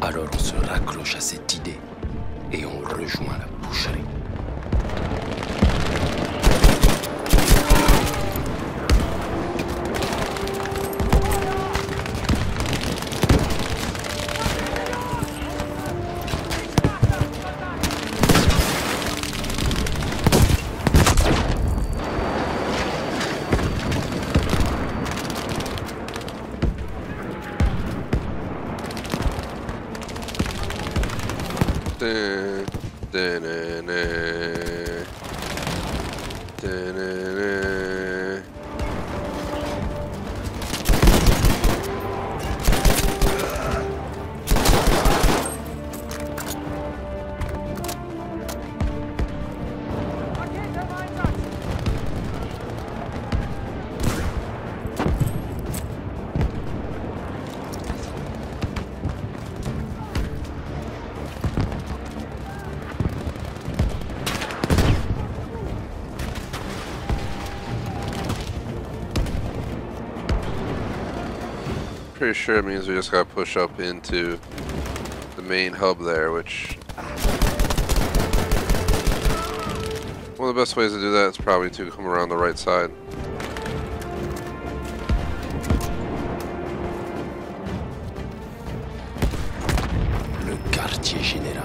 Alors on se raccroche à cette idée et on rejoint la boucherie. Pretty sure it means we just gotta push up into the main hub there, which one of the best ways to do that is probably to come around the right side. Le quartier général.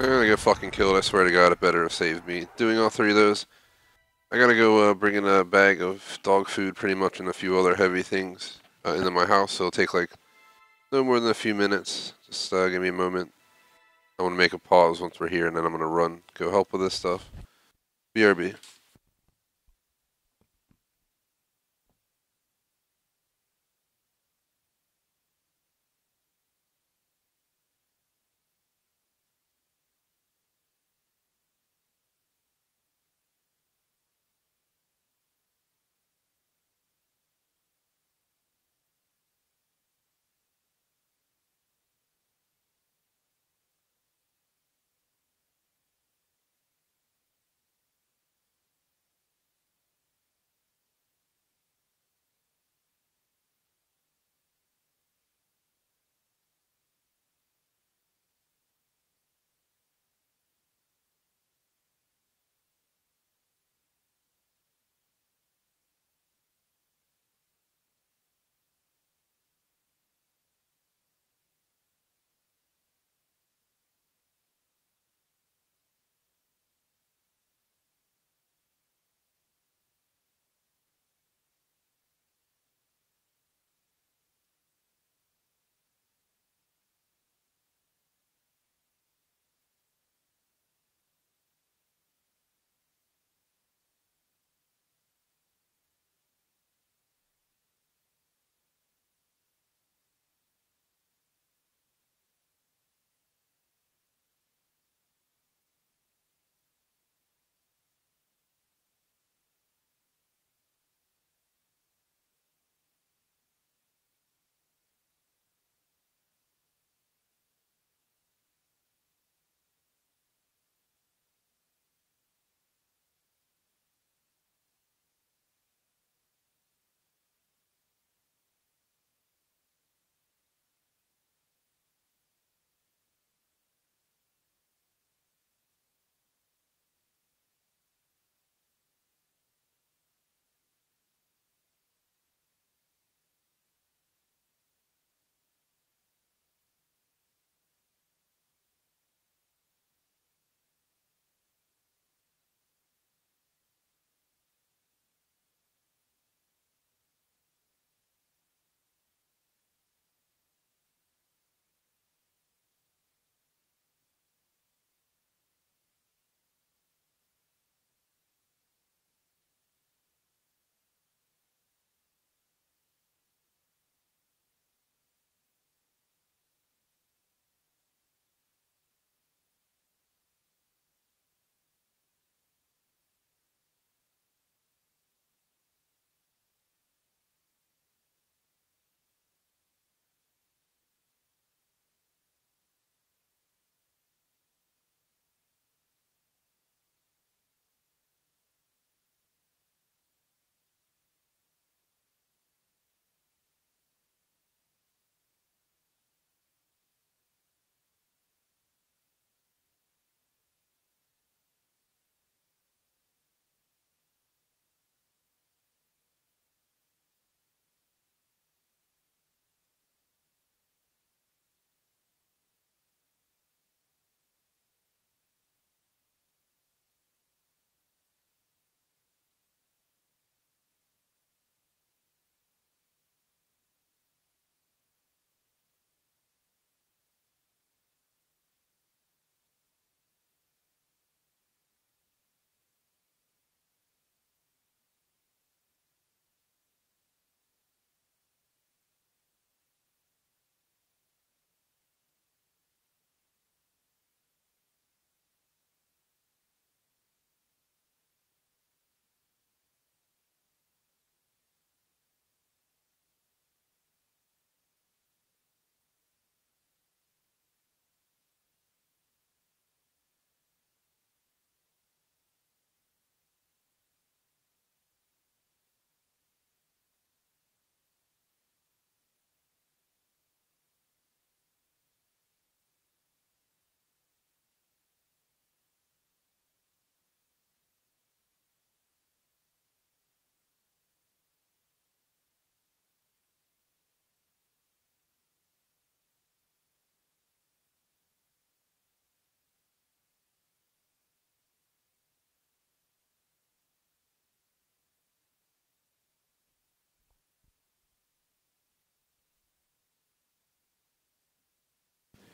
I'm gonna get fucking killed, I swear to God, it better have saved me doing all three of those. I gotta go bring in a bag of dog food pretty much and a few other heavy things into my house, so it'll take like no more than a few minutes. Just give me a moment. I want to make a pause once we're here, and then I'm gonna run, go help with this stuff. BRB.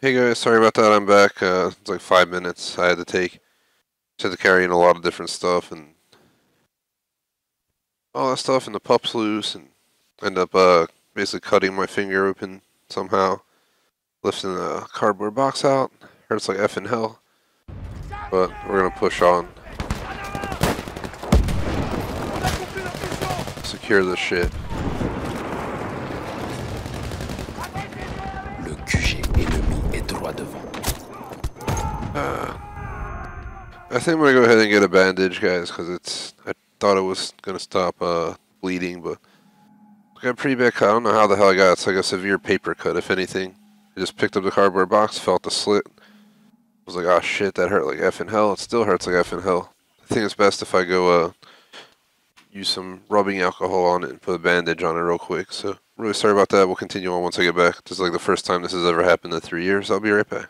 Hey guys, sorry about that. I'm back. It's like 5 minutes I had to take. Just had to carry in a lot of different stuff and all that stuff, and the pup's loose, and end up basically cutting my finger open somehow, lifting the cardboard box out. Hurts like effing hell, but we're gonna push on. Secure this shit. Le QG ennemi est droit devant. I think I'm gonna go ahead and get a bandage, guys, because I thought it was gonna stop bleeding, but I got a pretty bad cut. I don't know how the hell I got it. It's like a severe paper cut, if anything. I just picked up the cardboard box, felt the slit. I was like, oh shit, that hurt like effing hell. It still hurts like effing hell. I think it's best if I go use some rubbing alcohol on it and put a bandage on it real quick. So, really sorry about that. We'll continue on once I get back. This is like the first time this has ever happened in 3 years. I'll be right back.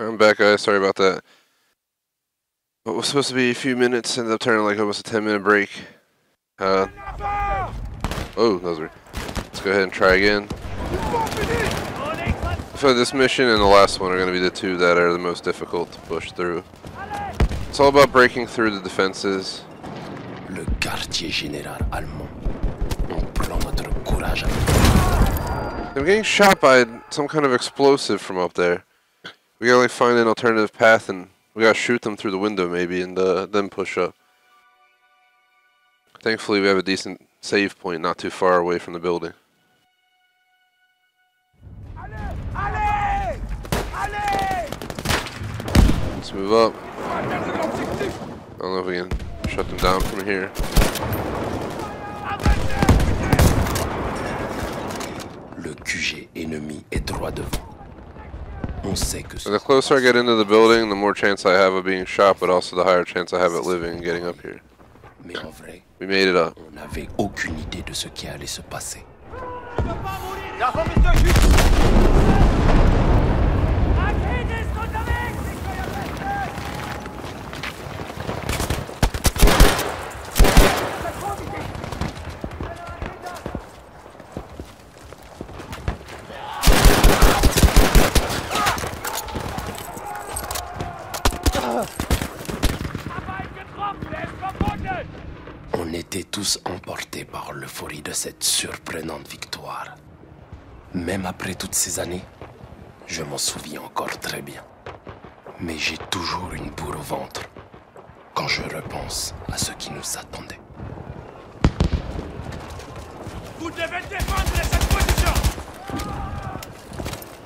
I'm back, guys. Sorry about that. What was supposed to be a few minutes ended up turning like almost a 10-minute break. Oh, that was weird. Let's go ahead and try again. So this mission and the last one are going to be the two that are the most difficult to push through. It's all about breaking through the defenses. Le quartier général allemand. On prend notre courage. I'm getting shot by some kind of explosive from up there. We gotta like find an alternative path, and we gotta shoot them through the window maybe, and then push up. Thankfully, we have a decent save point not too far away from the building. Allez, Let's move up. I don't know if we can shut them down from here. Le QG ennemi est droit devant. On sait que So the closer I get into the building, the more chance I have of being shot, but also the higher chance I have at living and getting up here. Mais en vrai, We made it up. on n'avait aucune idée de ce qui allait se passer. On était tous emportés par l'euphorie de cette surprenante victoire. Même après toutes ces années, je m'en souviens encore très bien. Mais j'ai toujours une boule au ventre quand je repense à ce qui nous attendait. Vous devez défendre cette position.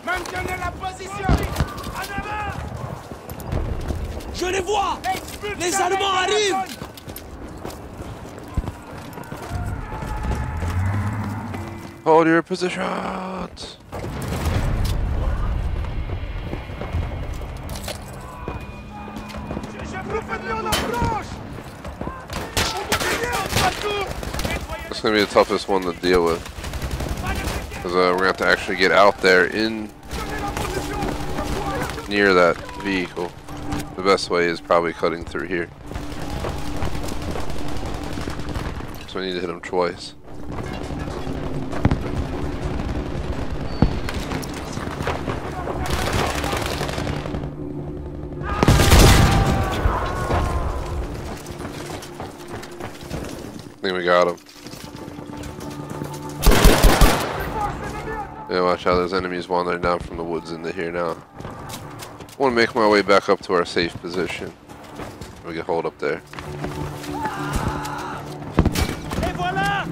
Maintenez la position. En avant. Je les vois! Les Allemands arrivent! Hold your positions! It's gonna be the toughest one to deal with, because we're gonna have to actually get out there in near that vehicle. The best way is probably cutting through here. So I need to hit him twice. I think we got him. Yeah, watch out, there's enemies wandering down from the woods into here now. I want to make my way back up to our safe position. We can hold up there. Et voilà.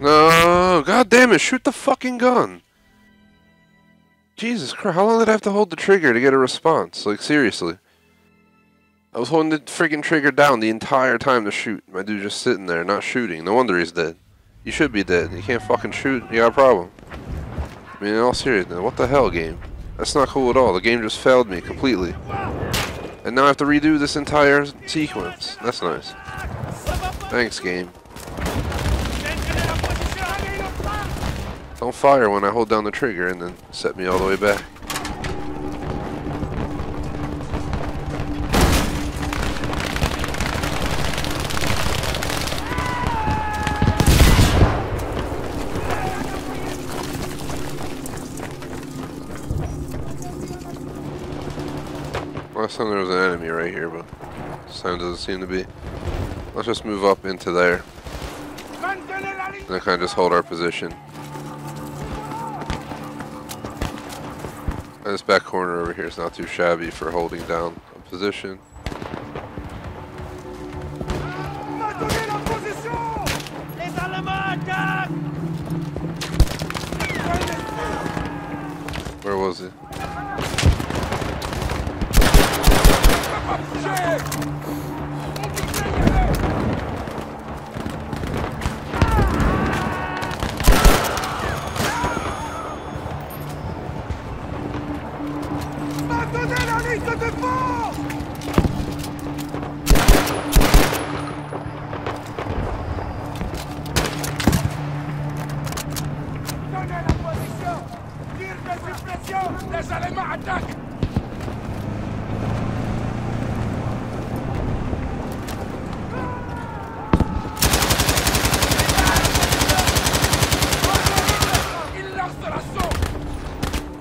No, god damn it, shoot the fucking gun. Jesus Christ, how long did I have to hold the trigger to get a response? Like, seriously. I was holding the freaking trigger down the entire time to shoot. My dude just sitting there, not shooting. No wonder he's dead. You should be dead. You can't fucking shoot. You got a problem. I mean, in all seriousness, what the hell, game? That's not cool at all. The game just failed me completely. And now I have to redo this entire sequence. That's nice. Thanks, game. Don't fire when I hold down the trigger and then set me all the way back. Last time there was an enemy right here, but this time doesn't seem to be. Let's just move up into there. And then kind of just hold our position. This back corner over here is not too shabby for holding down a position. Where was he? Les Allemands attaquent!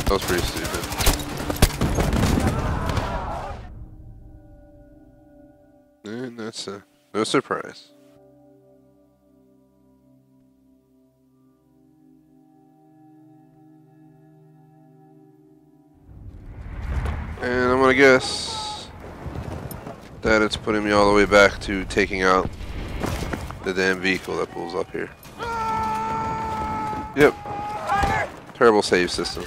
That was pretty stupid. And that's no surprise. And I'm gonna guess that it's putting me all the way back to taking out the damn vehicle that pulls up here. Yep. Terrible save system.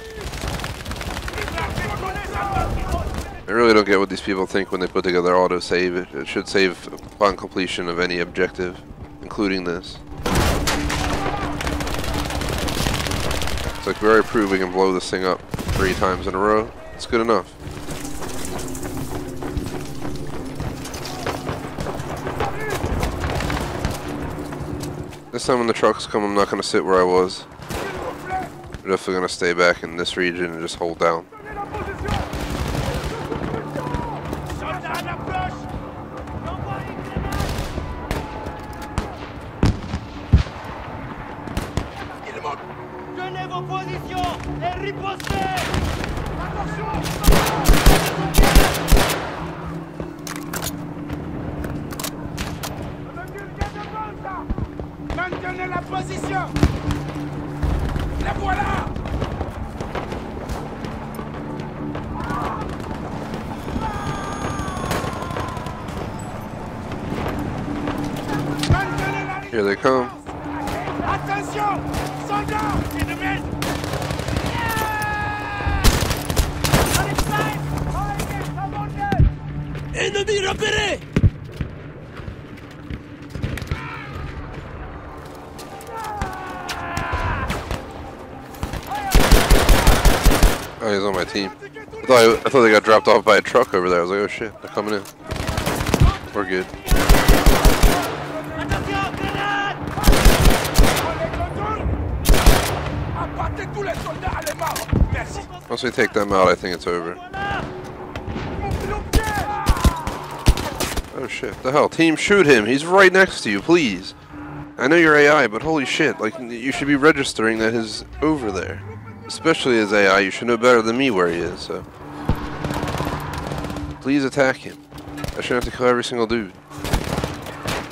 I really don't get what these people think when they put together auto-save. It should save upon completion of any objective, including this. It's like we already proved we can blow this thing up 3 times in a row. It's good enough. This time when the trucks come, I'm not going to sit where I was. I'm definitely going to stay back in this region and just hold down. Tenez vos positions et ripostez! Maintenez la position. La voilà. Here they come. Attention! Soldats! Ennemis! Ennemi repéré! Oh, he's on my team. I thought they got dropped off by a truck over there. I was like, oh shit, they're coming in. We're good. Once we take them out, I think it's over. Oh shit, the hell? Team, shoot him! He's right next to you, please! I know you're AI, but holy shit, like, you should be registering that he's over there. Especially as AI, you should know better than me where he is, so... Please attack him. I shouldn't have to kill every single dude.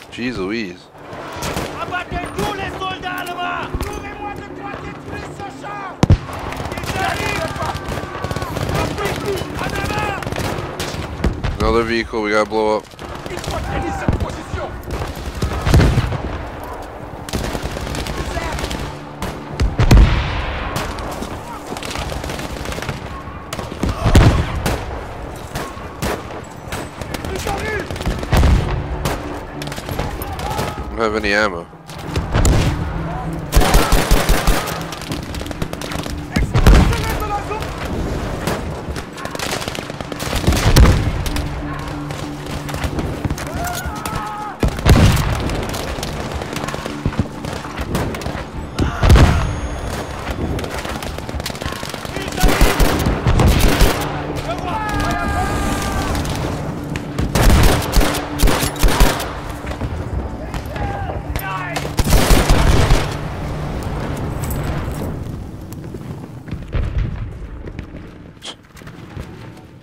Jeez Louise. Another vehicle we gotta blow up. I don't have any ammo.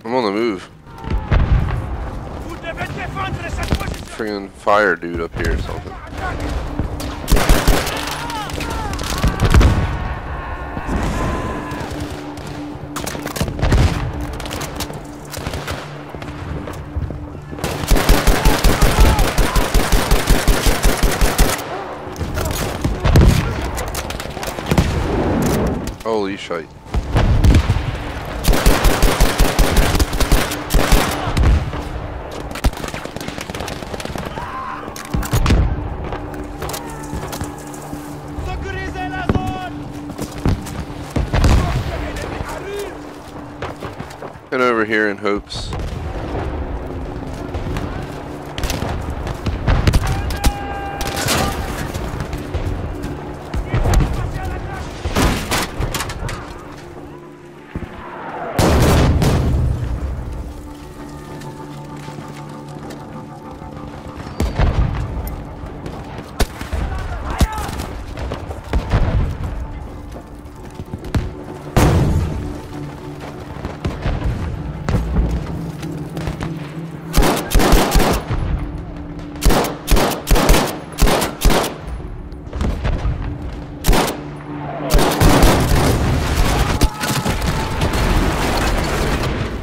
I'm on the move. Friggin' fire dude up here or something. Holy shite. And over here in hopes.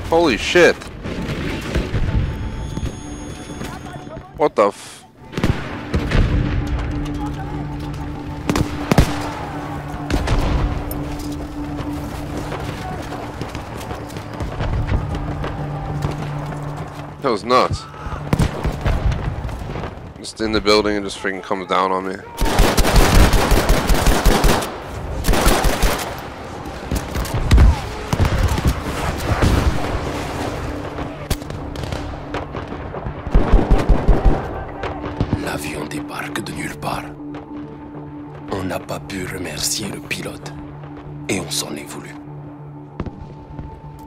Holy shit. What the f... That was nuts. Just in the building and just freaking comes down on me. L'avion débarque de nulle part. On n'a pas pu remercier le pilote et on s'en est voulu.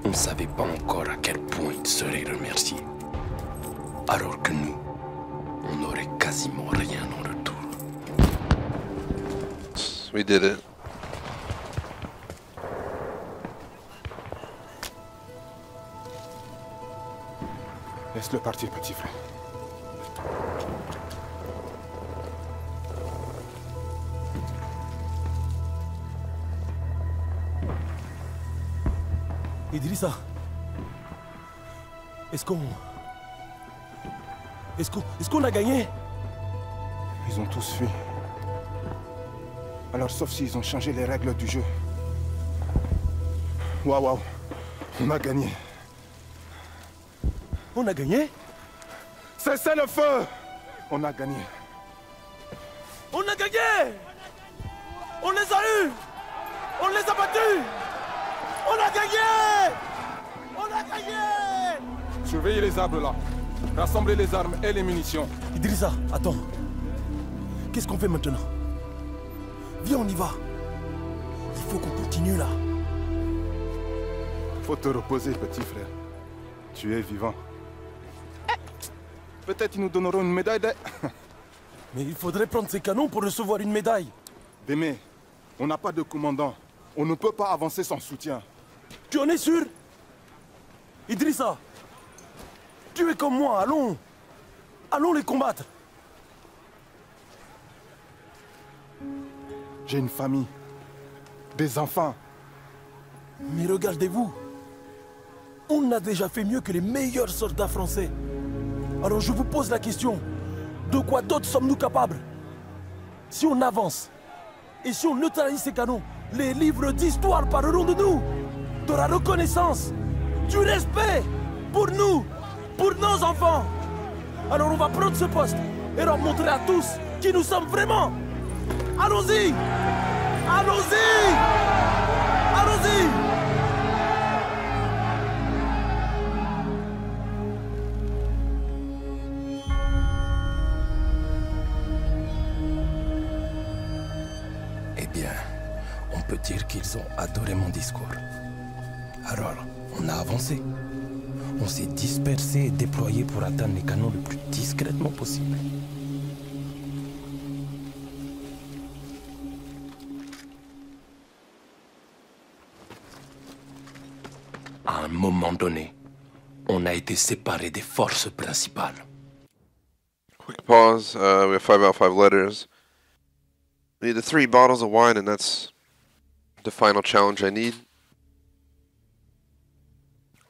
On ne savait pas encore à quel point il serait remercié. Alors que nous, on n'aurait quasiment rien en retour. We did it. Laisse-le partir, petit frère. Idrissa, est-ce qu'on a gagné? Ils ont tous fui. Alors, sauf s'ils ont changé les règles du jeu. Waouh, on a gagné. On a gagné? Cessez le feu! On a gagné. On a gagné! On les a eus! On les a battus! On a gagné! On a gagné! Surveillez les arbres là. Rassemblez les armes et les munitions. Idrissa, attends. Qu'est-ce qu'on fait maintenant? Viens, on y va. Il faut qu'on continue là. Faut te reposer, petit frère. Tu es vivant. Peut-être ils nous donneront une médaille de... Mais il faudrait prendre ces canons pour recevoir une médaille. Démé, on n'a pas de commandant. On ne peut pas avancer sans soutien. Tu en es sûr? Idrissa, tu es comme moi, allons. Allons les combattre. J'ai une famille. Des enfants. Mais regardez-vous. On a déjà fait mieux que les meilleurs soldats français. Alors je vous pose la question. De quoi d'autre sommes-nous capables? Si on avance, et si on neutralise ces canons, les livres d'histoire parleront de nous. De la reconnaissance, du respect pour nous, pour nos enfants. Alors on va prendre ce poste et leur montrer à tous qui nous sommes vraiment. Allons-y! Allons-y! Allons-y! Eh bien, on peut dire qu'ils ont adoré mon discours. Alors, on a avancé. On s'est dispersé et déployé pour atteindre les canons le plus discrètement possible. À un moment donné, on a été séparés des forces principales. Quick pause. We have 5 out of 5 letters. I need the 3 bottles of wine, and that's the final challenge I need.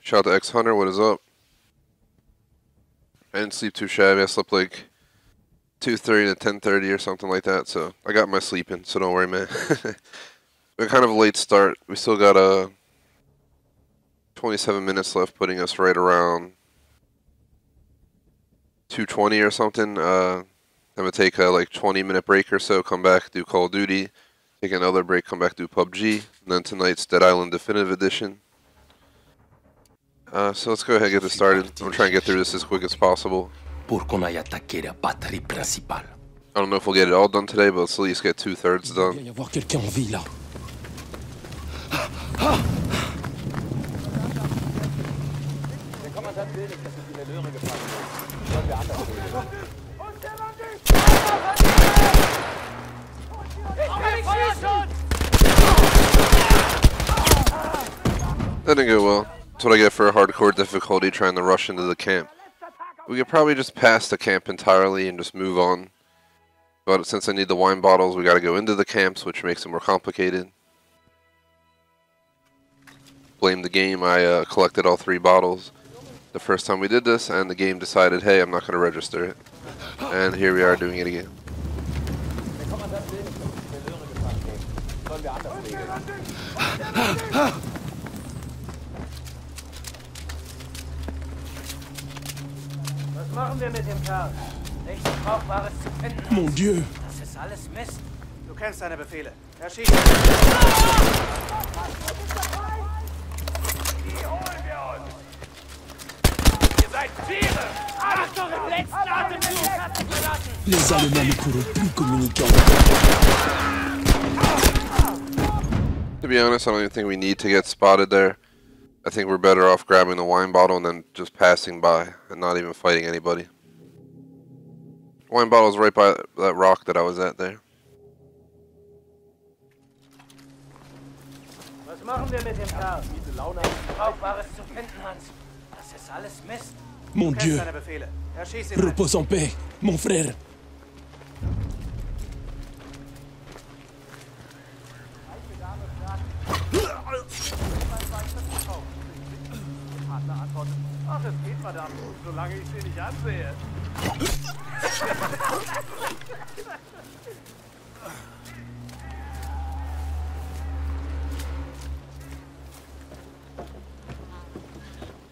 Shout out to X Hunter, what is up? I didn't sleep too shabby. I slept like 2:30 to 10:30 or something like that, so I got my sleep in, so don't worry, man. We're kind of a late start. We still got 27 minutes left, putting us right around 2:20 or something. I'm going to take a like 20-minute break or so, come back, do Call of Duty, take another break, come back, do PUBG, and then tonight's Dead Island Definitive Edition. So let's go ahead and get this started. I'm trying to get through this as quick as possible. Pour qu'on aille attaquer la batterie principale. I don't know if we'll get it all done today, but let's at least get 2/3 Il done. doit y avoir quelqu'un en vie là. That didn't go well. That's what I get for a hardcore difficulty trying to rush into the camp. We could probably just pass the camp entirely and just move on. But since I need the wine bottles, we gotta go into the camps, which makes it more complicated. Blame the game, I collected all 3 bottles the first time we did this, and the game decided, hey, I'm not gonna register it. And here we are doing it again. machen wir mit dem Kerl? Nichts Brauchbares zu finden. Mon Dieu! Das ist alles Mist. Du kennst deine Befehle. Erschießen. Die holen wir uns. Ihr seid Tiere. Achtung, im letzten Atemzug hat sie verlassen. Les Allemands ne pourront plus communiquer. To be honest, I don't even think we need to get spotted there. I think we're better off grabbing the wine bottle and then just passing by and not even fighting anybody. Wine bottle's right by that rock that I was at there. Was machen wir mit dem Kerl? Diese Laune. Nichts Brauchbares zu finden, Hans. Das ist alles Mist. Mon Du kennst Dieu! deine Befehle. Erschieß ihn. Repose en paix, mon frère! Ach, es geht verdammt gut, solange ich sie nicht ansehe.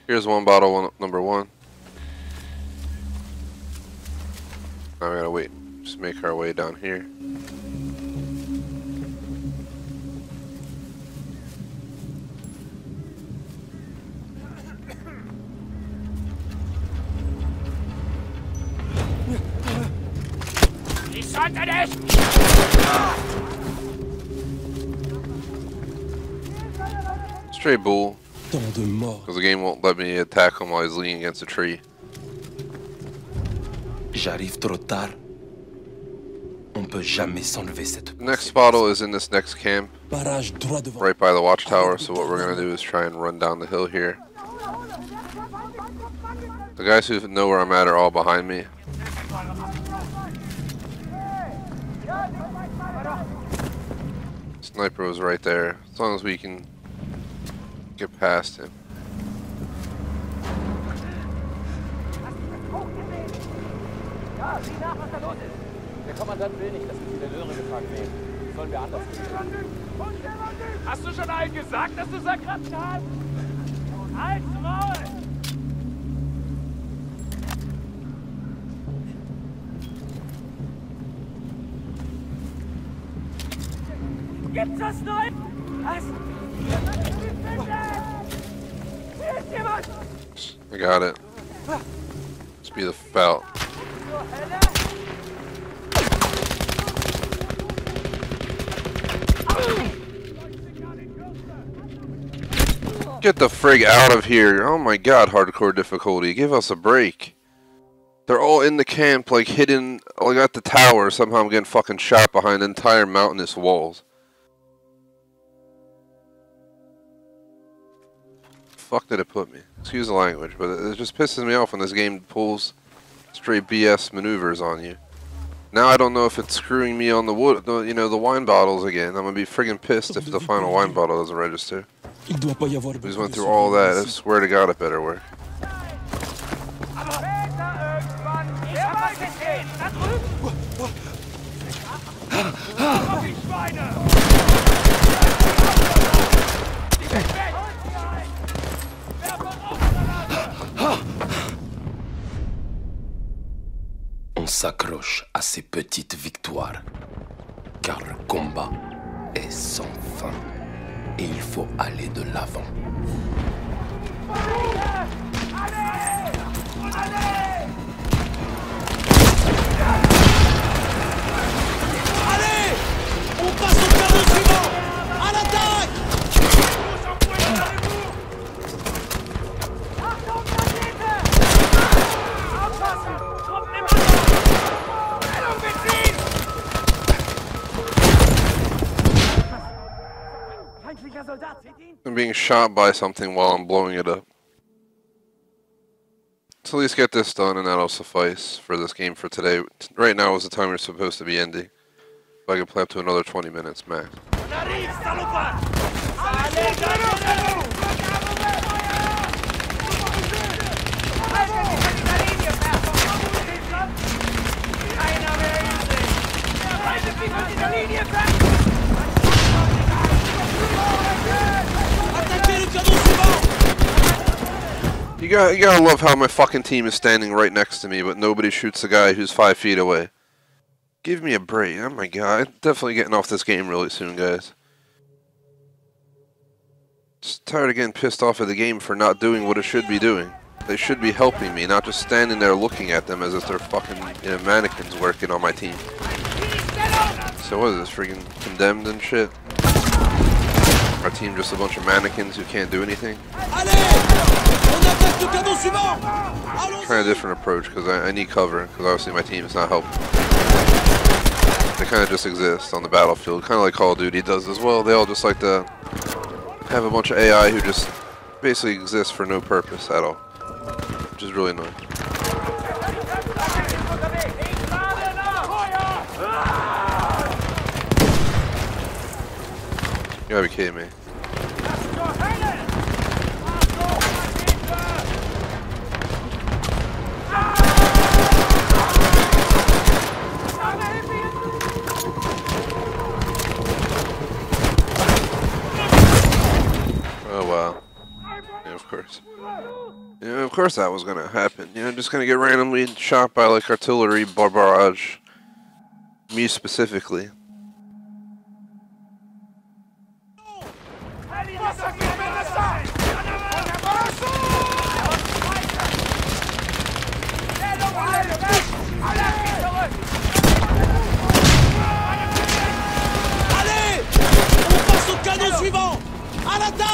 Here's one bottle, number one. Now we gotta wait. Just make our way down here. Ich sollte nicht! Straight bull. Tant de morts. Because the game won't let me attack him while he's leaning against a tree. J'arrive trop tard. On peut jamais s'enlever cette The next bottle is in this next camp, Barrage droit devant. right by the watchtower. So what we're gonna do is try and run down the hill here. The guys who know where I'm at are all behind me. Sniper was right there. As long as we can get past him. Ja, sieh nach, was da los ist. Der Kommandant will nicht, dass wir die Tirailleure gefangen nehmen. Sollen wir anders gehen? Hast du schon allen gesagt, dass du Sakratzen hast? Halt's Maul! Gibt's das neu? Was? Hier ist jemand! I got it. Must be the felt. Get the frig out of here. Oh my god, hardcore difficulty. Give us a break. They're all in the camp, like hidden, like at the tower. Somehow I'm getting fucking shot behind entire mountainous walls. Fuck did it put me? Excuse the language, but it just pisses me off when this game pulls straight BS maneuvers on you. Now I don't know if it's screwing me on the wood, you know, the wine bottles again. I'm gonna be friggin' pissed if the final wine bottle doesn't register. Il doit pas y avoir We just beaucoup went de through all that. I survivants. swear to God, it better work. On s'accroche à ces petites victoires, car le combat est sans fin et il faut aller de l'avant. Allez! On passe au carreau suivant! À l'attaque! I'm being shot by something while I'm blowing it up. So at least get this done and that'll suffice for this game for today. Right now is the time we're supposed to be ending. If I can play up to another 20 minutes max. You gotta love how my fucking team is standing right next to me, but nobody shoots the guy who's 5 feet away. Give me a break. Oh my god. I'm definitely getting off this game really soon, guys. Just tired of getting pissed off at the game for not doing what it should be doing. They should be helping me, not just standing there looking at them as if they're fucking mannequins working on my team. So what is this, freaking condemned and shit? Our team just a bunch of mannequins who can't do anything? Kind of different approach, because I need cover, because obviously my team is not helping. They kind of just exist on the battlefield, kind of like Call of Duty does as well. They all just like to have a bunch of AI who just basically exist for no purpose at all, which is really annoying. You gotta be kidding me. Oh wow. Yeah, of course. Yeah, of course that was gonna happen. You know, just gonna get randomly shot by like artillery barrage. Me specifically. Suivant! À l'attaque!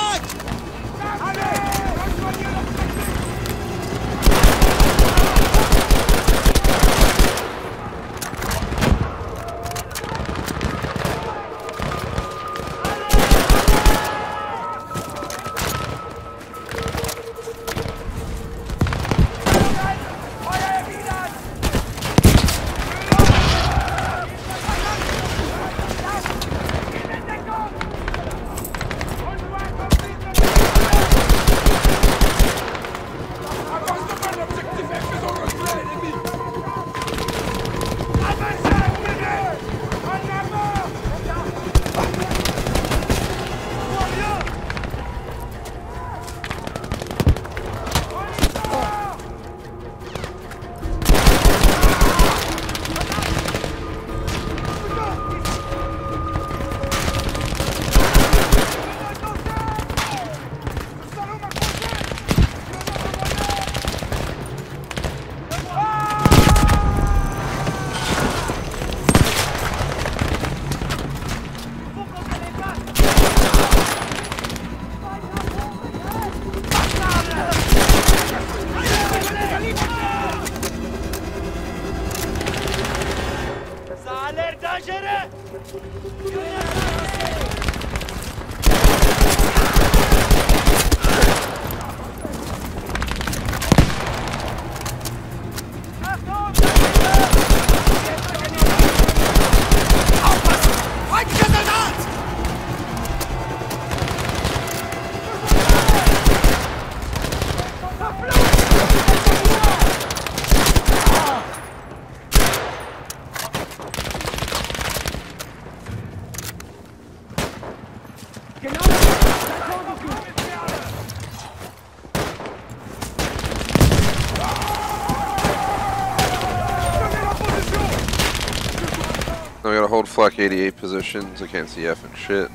Now I gotta hold flak 88 positions. I can't see F and shit.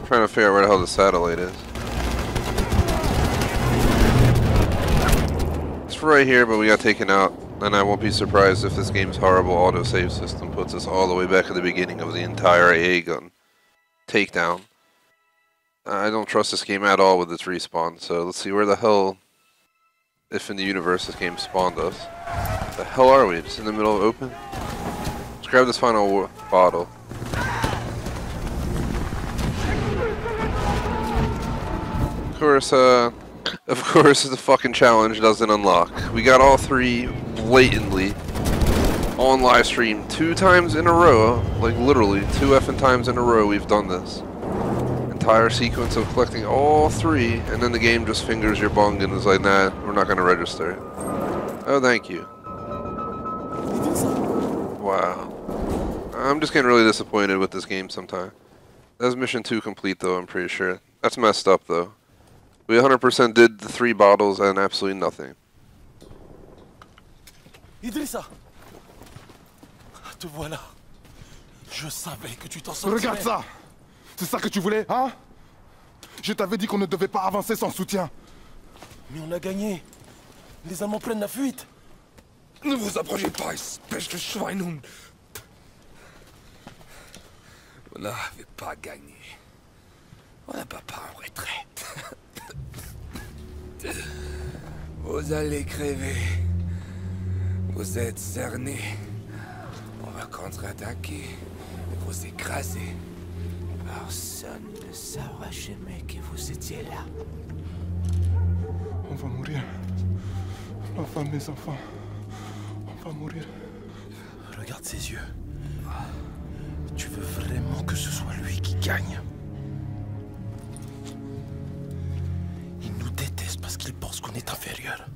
Trying to figure out where the hell the satellite is. It's right here, but we got taken out. And I won't be surprised if this game's horrible autosave system puts us all the way back at the beginning of the entire AA gun takedown. I don't trust this game at all with its respawn, so let's see where the hell, if in the universe this game spawned us. The hell are we? Just in the middle of open? Let's grab this final bottle. Of course, the fucking challenge doesn't unlock. We got all three blatantly on live stream 2 times in a row, like literally 2 effing times in a row we've done this. Entire sequence of collecting all 3, and then the game just fingers your bung and is like, nah, we're not gonna register it. Oh, thank you. Wow. I'm just getting really disappointed with this game sometimes. That's mission 2 complete though, I'm pretty sure. That's messed up, though. We 100% did the 3 bottles and absolutely nothing. Idrissa, te voilà. Je savais que tu t'en sortirais. Regarde ça. C'est ça que tu voulais, hein? Je t'avais dit qu'on ne devait pas avancer sans soutien. Mais on a gagné. Les Allemands prennent la fuite. Ne vous approchez pas, espèce de Schweinhund. Vous n'avez pas gagné. On n'a pas en retraite. Vous allez crever. Vous êtes cernés. On va contre-attaquer et vous écraser. Personne ne saura jamais que vous étiez là. On va mourir. Ma femme, mes enfants. On va mourir. Regarde ses yeux. Tu veux vraiment que ce soit lui qui gagne? Il nous déteste parce qu'il pense qu'on est inférieur.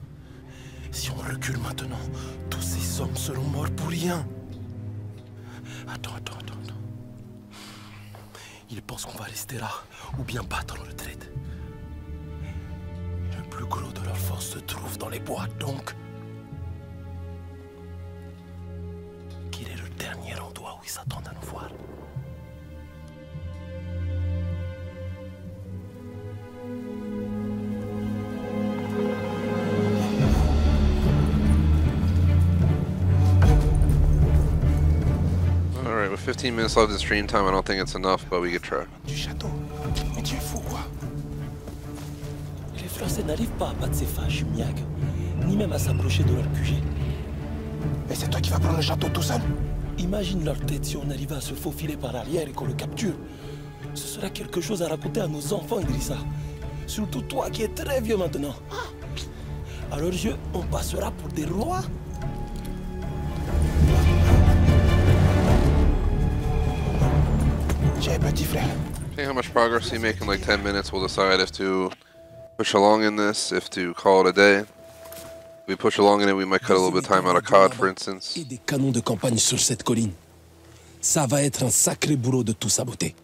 Si on recule maintenant, tous ces hommes seront morts pour rien. Attends. Il pense qu'on va rester là, ou bien battre en retraite. Le plus gros de leur force se trouve dans les bois, donc... Quel est le dernier endroit où ils s'attendent à nous voir? Alright, with 15 minutes left in stream time, I don't think it's enough, but we could try. Du château. Mais tu es fou, quoi? Les Français n'arrivent pas à battre ces fâches, Miag, ni même à s'approcher de leur QG. Et c'est toi qui vas prendre le château tout seul? Imagine leur tête si on arrivait à se faufiler par l'arrière et qu'on le capture. Ce sera quelque chose à raconter à nos enfants, Idrissa. Surtout toi qui es très vieux maintenant. À leurs yeux, on passera pour des rois. J'ai petit frère. Seeing how much progress we make in like 10 minutes, we'll decide if to push along in this, if to call it a day. If we push along in it, we might cut a little bit of time out of COD, for instance. Et des canons de campagne sur cette colline. Ça va être un sacré boulot de tout saboter.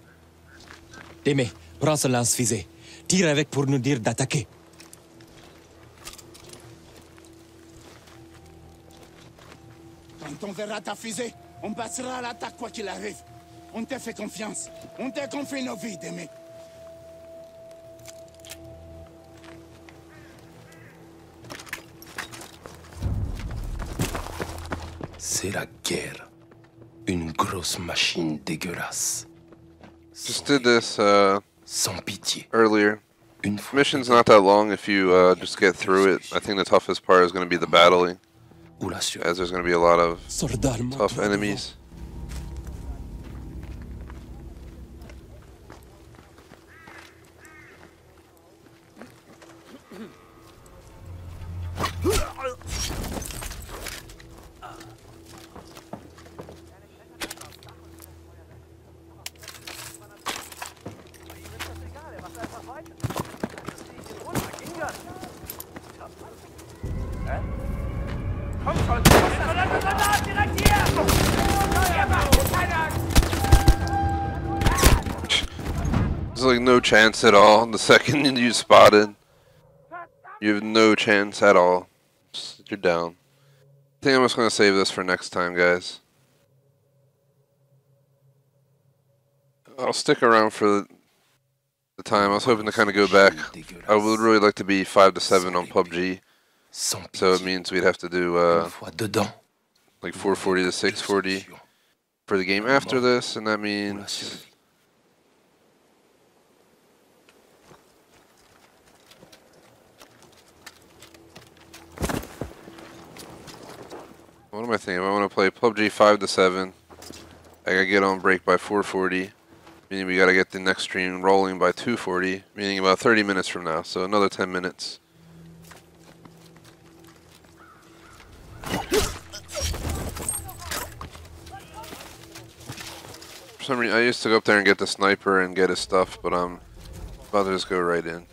Témé, prends ce lance-fusée. Tire avec pour nous dire d'attaquer. Quand on verra ta fusée, on passera à l'attaque quoi qu'il arrive. On t'a fait confiance. On t'a confié nos vies, Démé. C'est la guerre. Une grosse machine dégueulasse. Just did this Sans pitié. earlier. Mission's not that long if you just get through it. I think the toughest part is going to be the battling, as there's going to be a lot of tough enemies. There's like no chance at all. The second you spotted, you have no chance at all. You're down. I think I'm just gonna save this for next time, guys. I'll stick around for the time. I was hoping to kind of go back. I would really like to be 5 to 7 on PUBG. So it means we'd have to do like 440 to 640 for the game after this, and that means what am I thinking? If I want to play PUBG 5 to 7, I gotta get on break by 440, meaning we gotta get the next stream rolling by 240, meaning about 30 minutes from now, so another 10 minutes. For some reason, I used to go up there and get the sniper and get his stuff, but I'm about to just go right in.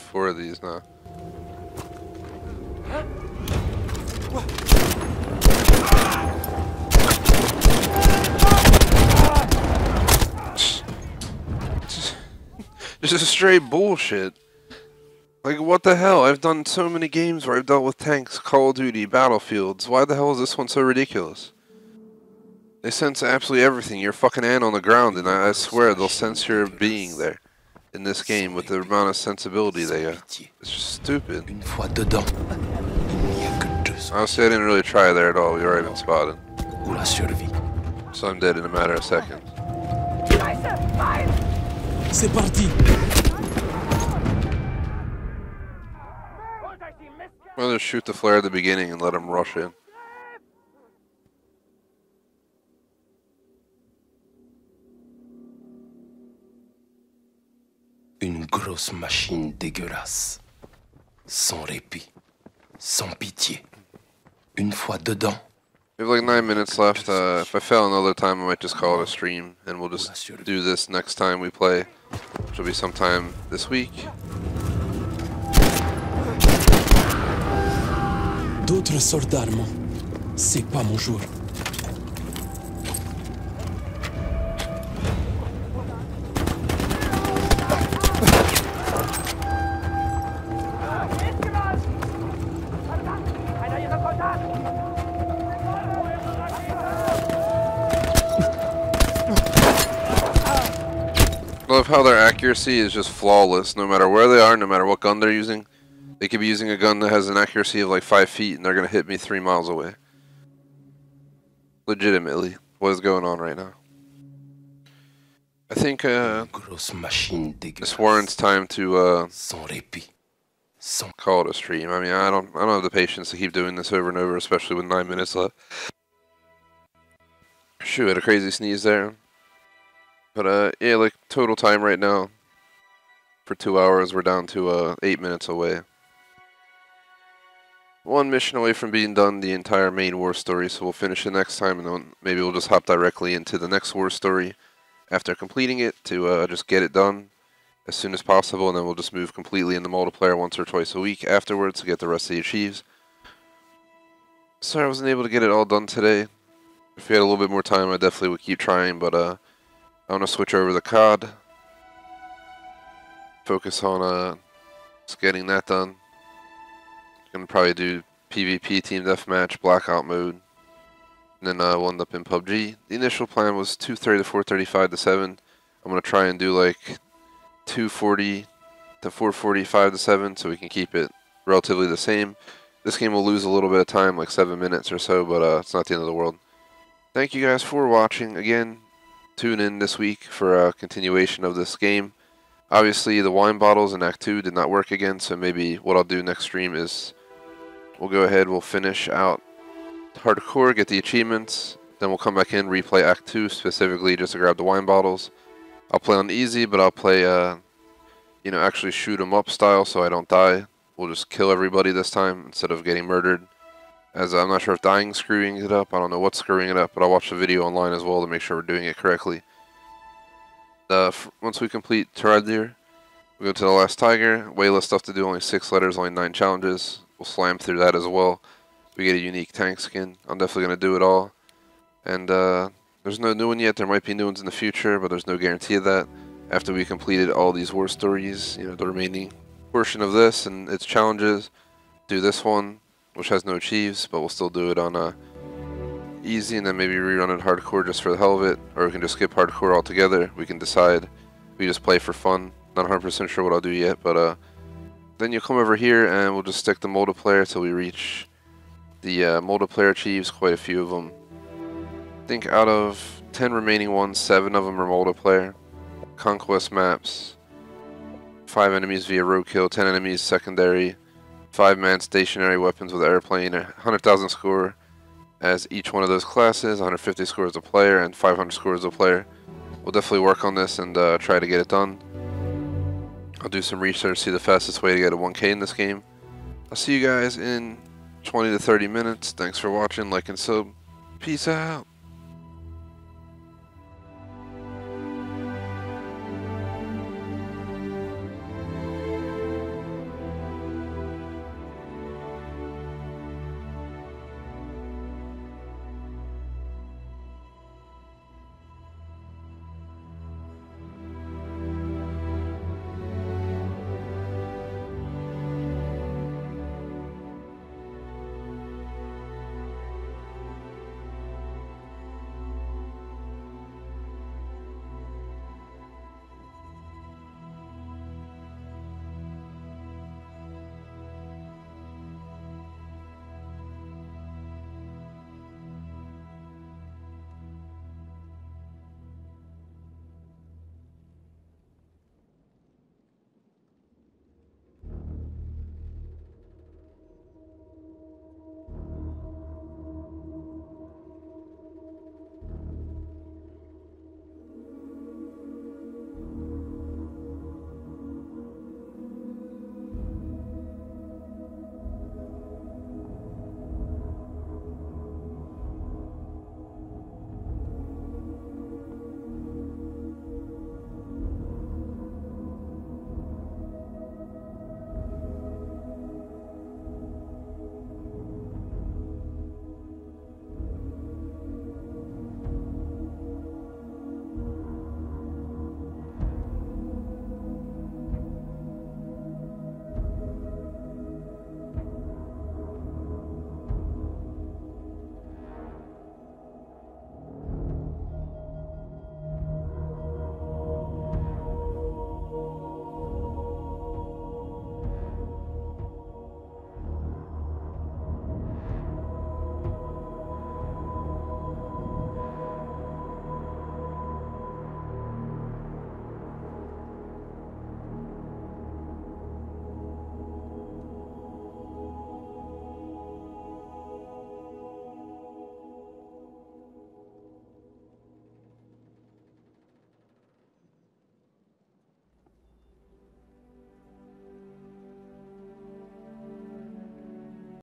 4 of these now. Just a straight bullshit. Like, what the hell? I've done so many games where I've dealt with tanks, Call of Duty, Battlefields. Why the hell is this one so ridiculous? They sense absolutely everything. You're a fucking ant on the ground, and I swear they'll sense your being there in this game with the amount of sensibility they got. It's just stupid. Honestly, I didn't really try there at all. We were even spotted. So I'm dead in a matter of seconds. C'est parti. I'll just shoot the flare at the beginning and let them rush in. Une grosse machine dégueulasse. Sans répit. Sans pitié. Une fois dedans. We have like 9 minutes left. If I fail another time, I might just call it a stream, and we'll just do this next time we play, which will be sometime this week. D'autres sortes d'armes. C'est pas mon jour. I love how their accuracy is just flawless, no matter where they are, no matter what gun they're using. They could be using a gun that has an accuracy of like 5 feet, and they're going to hit me 3 miles away. Legitimately, what is going on right now? I think this warrants time to call it a stream. I mean, I don't have the patience to keep doing this over and over, especially with 9 minutes left. Shoot, I had a crazy sneeze there. But yeah, like total time right now for 2 hours, we're down to 8 minutes away. One mission away from being done, the entire main war story, so we'll finish it next time, and then maybe we'll just hop directly into the next war story after completing it to just get it done as soon as possible, and then we'll just move completely into multiplayer once or twice a week afterwards to get the rest of the achieves. Sorry I wasn't able to get it all done today. If we had a little bit more time, I definitely would keep trying, but I want to switch over the COD. Focus on just getting that done. Gonna probably do PvP Team Deathmatch, Blackout mode. And then we'll end up in PUBG. The initial plan was 230 to 435 to 7. I'm gonna try and do like 240 to 445 to 7 so we can keep it relatively the same. This game will lose a little bit of time, like 7 minutes or so, but it's not the end of the world. Thank you guys for watching. Again, tune in this week for a continuation of this game. Obviously, the wine bottles in Act 2 did not work again, so maybe what I'll do next stream is we'll go ahead, we'll finish out Hardcore, get the achievements, then we'll come back in, replay Act 2 specifically just to grab the wine bottles. I'll play on easy, but I'll play, you know, actually shoot 'em up style so I don't die. We'll just kill everybody this time instead of getting murdered. As I'm not sure if dying's screwing it up, I don't know what's screwing it up, but I'll watch the video online as well to make sure we're doing it correctly. Once we complete Tirailleur, we go to the last tiger. Way less stuff to do, only 6 letters, only 9 challenges. We'll slam through that as well. We get a unique tank skin. I'm definitely going to do it all. And there's no new one yet. There might be new ones in the future, but there's no guarantee of that. After we completed all these war stories, you know, the remaining portion of this and its challenges, do this one, which has no achieves, but we'll still do it on easy, and then maybe rerun it hardcore just for the hell of it, or we can just skip hardcore altogether. We can decide. We just play for fun. Not 100% sure what I'll do yet, but then you'll come over here and we'll just stick the multiplayer till we reach the multiplayer achieves, quite a few of them. I think out of 10 remaining ones, 7 of them are multiplayer. Conquest maps, 5 enemies via roadkill, 10 enemies secondary, 5-man stationary weapons with airplane, 100,000 score as each one of those classes, 150 scores a player, and 500 scores a player. We'll definitely work on this and try to get it done. I'll do some research, see the fastest way to get a 1K in this game. I'll see you guys in 20 to 30 minutes. Thanks for watching, like and sub. Peace out.